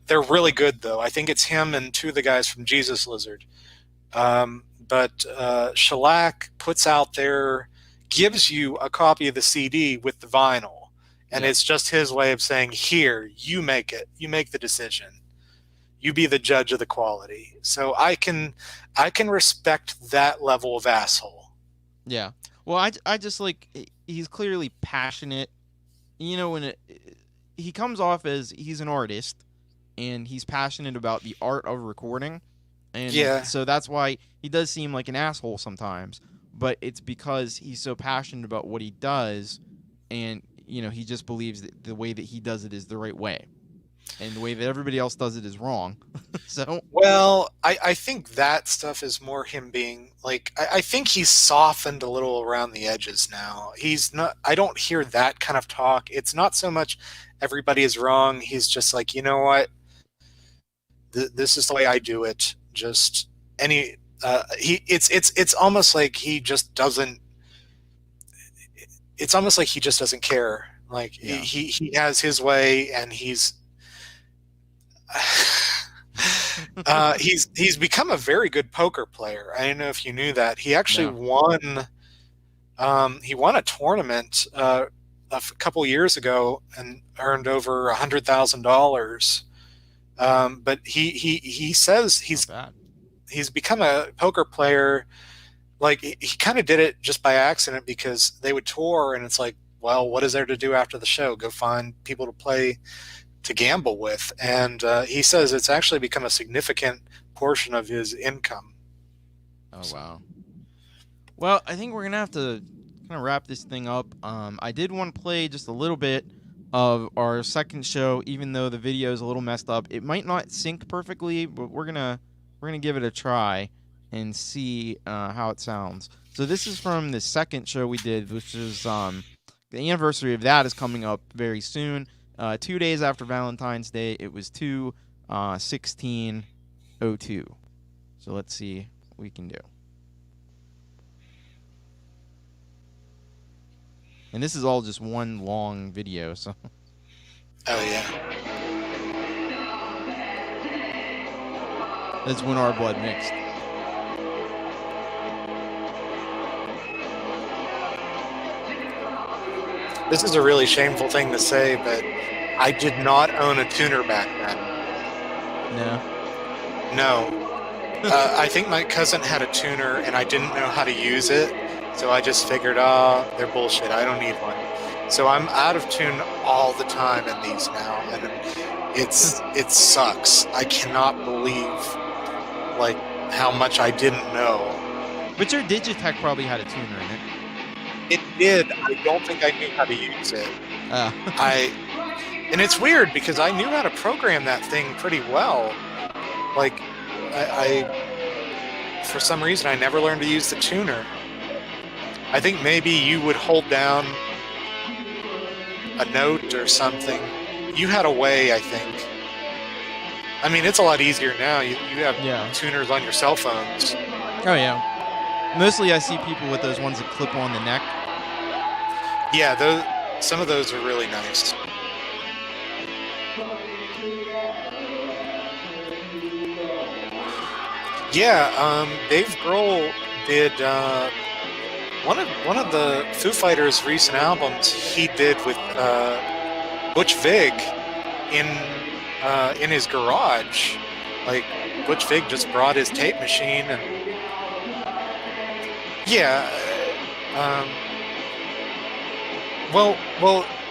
they're really good, though. I think it's him and two of the guys from Jesus Lizard. But Shellac puts out gives you a copy of the CD with the vinyl. And Yeah. it's just his way of saying, here, you make it. You make the decision. You be the judge of the quality. So I can respect that level of asshole. Yeah. Well, I just like he's clearly passionate. When he comes off as he's an artist and he's passionate about the art of recording, and Yeah. so that's why he does seem like an asshole sometimes. But it's because he's so passionate about what he does, and he just believes that the way that he does it is the right way, and the way that everybody else does it is wrong. So Well, I think that stuff is more him being like, I think he's softened a little around the edges now. He's not, I don't hear that kind of talk. It's not so much everybody is wrong. He's just like, you know what? This is the way I do it. Just it's almost like he just doesn't, it's almost like he just doesn't care. Like yeah. he has his way, and he's become a very good poker player. I don't know if you knew that. He actually No. won. He won a tournament a couple years ago and earned over $100,000. But he says Not bad. he's become a poker player. Like he kind of did it just by accident, because they would tour, and it's like, well, what is there to do after the show? Go find people to play, to gamble with. And he says it's actually become a significant portion of his income. Oh wow. Well, I think we're gonna have to kind of wrap this thing up. I did want to play just a little bit of our second show, even though the video is a little messed up. It might not sync perfectly, but we're gonna give it a try and see how it sounds. So this is from the second show we did, which is the anniversary of that is coming up very soon. 2 days after Valentine's Day, it was 2/16/02. So let's see what we can do. And this is all just one long video, so Oh yeah. that's when our blood mixed. This is a really shameful thing to say, but I did not own a tuner back then. No. No. I think my cousin had a tuner, and I didn't know how to use it, so I just figured, they're bullshit. I don't need one. So I'm out of tune all the time in these now, and it sucks. I cannot believe like how much I didn't know. But your Digitech probably had a tuner in it. It did. I don't think I knew how to use it. Uh, And it's weird because I knew how to program that thing pretty well. Like I for some reason I never learned to use the tuner. I think maybe you would hold down a note or something. You had a way, I think. I mean, it's a lot easier now. You have Yeah. tuners on your cell phones. oh yeah. Mostly I see people with those ones that clip on the neck. Yeah, some of those are really nice. Yeah, Dave Grohl did one of the Foo Fighters' recent albums. He did with Butch Vig in his garage. Like Butch Vig just brought his tape machine, and yeah. Well,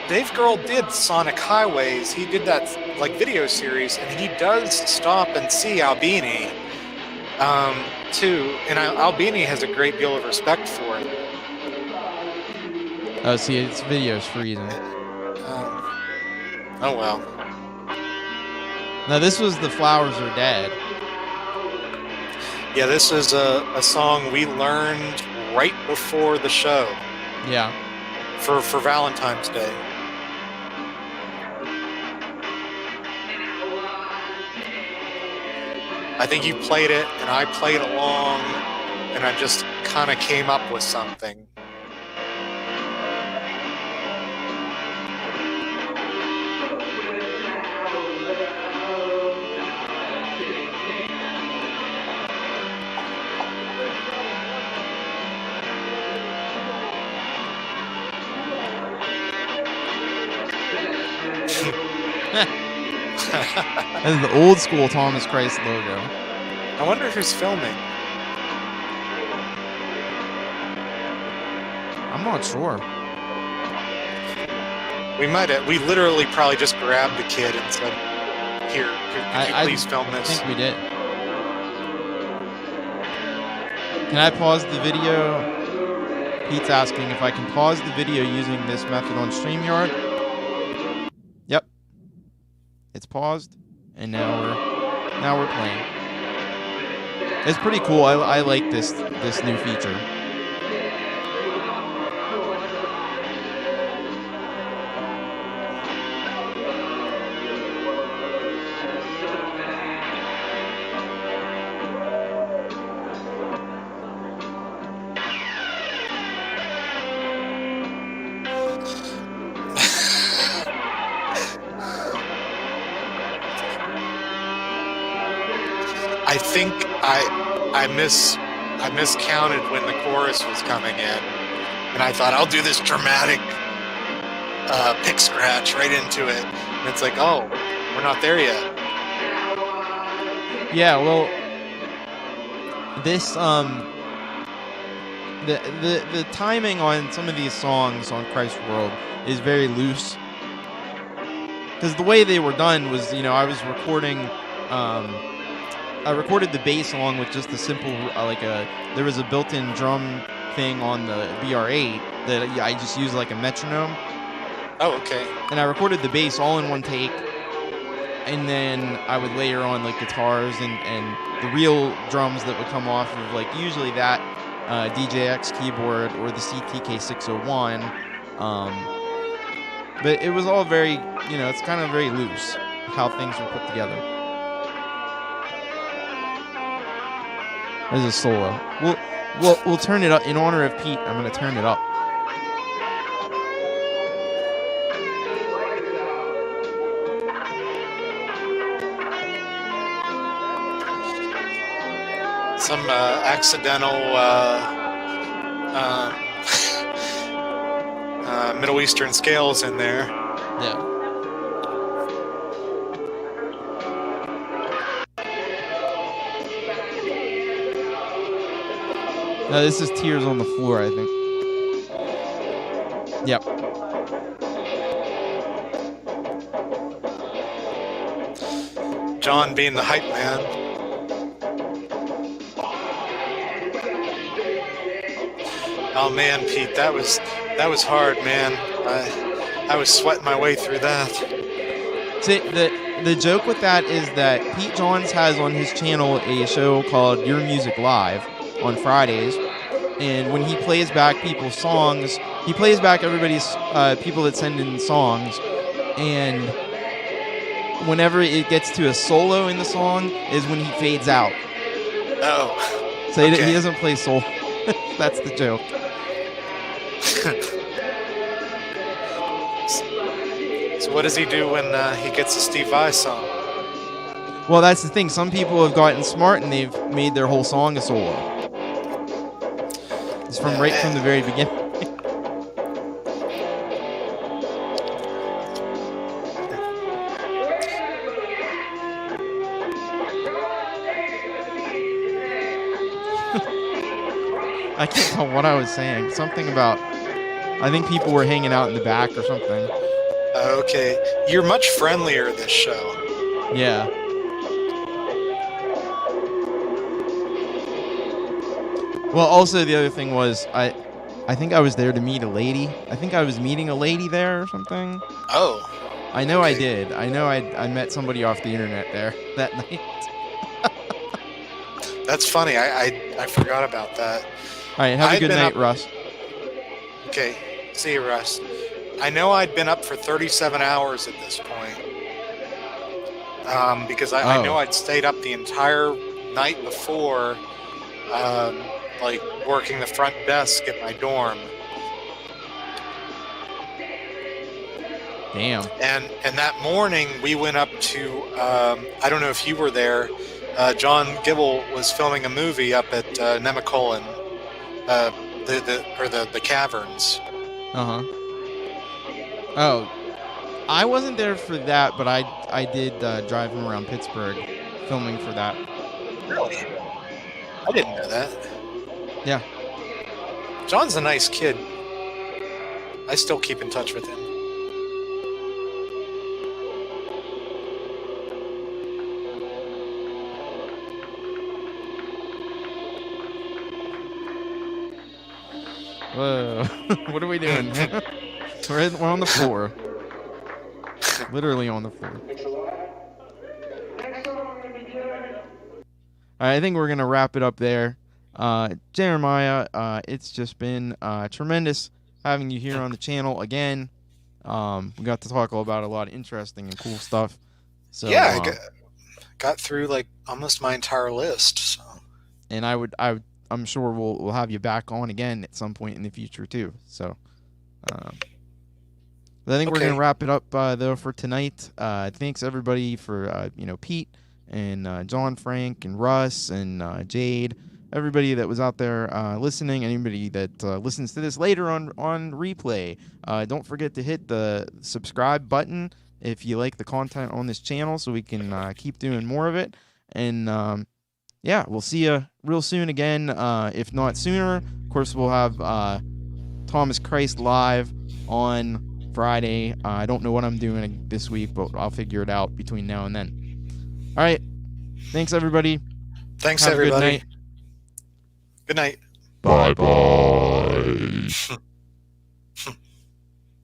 Dave Grohl did Sonic Highways. He did that like video series, and he does stop and see Albini too. And Albini has a great deal of respect for it. Oh, see, it's video's freezing. Oh well. Now this was The Flowers Are Dead. Yeah, this is a song we learned right before the show. Yeah. For Valentine's Day. I think you played it, and I played along, and I just kind of came up with something. That is the old school Thomas Christ logo. I wonder who's filming. I'm not sure. We literally probably just grabbed the kid and said, "Here, could you please film this?" I think we did. Can I pause the video? Pete's asking if I can pause the video using this method on StreamYard. Yep. It's paused, and now we're playing. It's pretty cool. I like this new feature. I think I miscounted when the chorus was coming in, and I thought I'll do this dramatic pick scratch right into it, and it's like, oh, we're not there yet. Yeah, well, this the timing on some of these songs on Christ World is very loose, because the way they were done was, I was recording. I recorded the bass along with just a simple, there was a built-in drum thing on the BR8 that I just used like a metronome. Oh, okay. And I recorded the bass all in one take, and then I would layer on like guitars and the real drums that would come off of like usually that DJX keyboard or the CTK601. But it was all very, it's kind of very loose how things were put together. There's a solo. We'll turn it up in honor of Pete. I'm gonna turn it up. Some accidental Middle Eastern scales in there. Yeah. No, this is Tears on the Floor, I think. Yep. John being the hype man. Oh man, Pete, that was hard, man. I was sweating my way through that. See, the joke with that is that Pete Johns has on his channel a show called Your Music Live on Fridays, and when he plays back people's songs, he plays back everybody's people that send in songs, and whenever it gets to a solo in the song is when he fades out. Oh. So okay. He doesn't play solo. That's the joke. So what does he do when he gets a Steve Vai song? Well, that's the thing. Some people have gotten smart and they've made their whole song a solo. It's right from the very beginning. I can't tell what I was saying. Something about, I think people were hanging out in the back or something. Okay. You're much friendlier this show. Yeah. Well, also the other thing was, I think I was there to meet a lady. I think I was meeting a lady there or something. Oh. I know I Okay, did. I know I met somebody off the internet there that night. that's funny. I forgot about that. All right, have a I'd good been up. night, Russ. Okay, see you, Russ. I know I'd been up for 37 hours at this point because I know Oh, I'd stayed up the entire night before, um, like working the front desk at my dorm. damn. And that morning we went up to I don't know if you were there. John Gibble was filming a movie up at Nemacolin, uh, the caverns. Uh huh. Oh, I wasn't there for that, but I did drive him around Pittsburgh, filming for that. Really, I didn't know that. Yeah. John's a nice kid. I still keep in touch with him. Whoa. What are we doing? We're on the floor. Literally on the floor. All right, I think we're gonna wrap it up there. Jeremiah, it's just been tremendous having you here on the channel again. We got to talk about a lot of interesting and cool stuff. So, Yeah, got through like almost my entire list. So. and I'm sure we'll have you back on again at some point in the future too. So, um, I think we're Okay. gonna wrap it up though for tonight. Thanks everybody for Pete and John, Frank, and Russ and Jade. Everybody that was out there listening, anybody that listens to this later on replay, don't forget to hit the subscribe button if you like the content on this channel, so we can keep doing more of it. And yeah, we'll see you real soon again. If not sooner, of course, we'll have Thomas Christ live on Friday. I don't know what I'm doing this week, but I'll figure it out between now and then. All right. Thanks, everybody. Thanks, Have a good everybody. night. Good night. Bye-bye.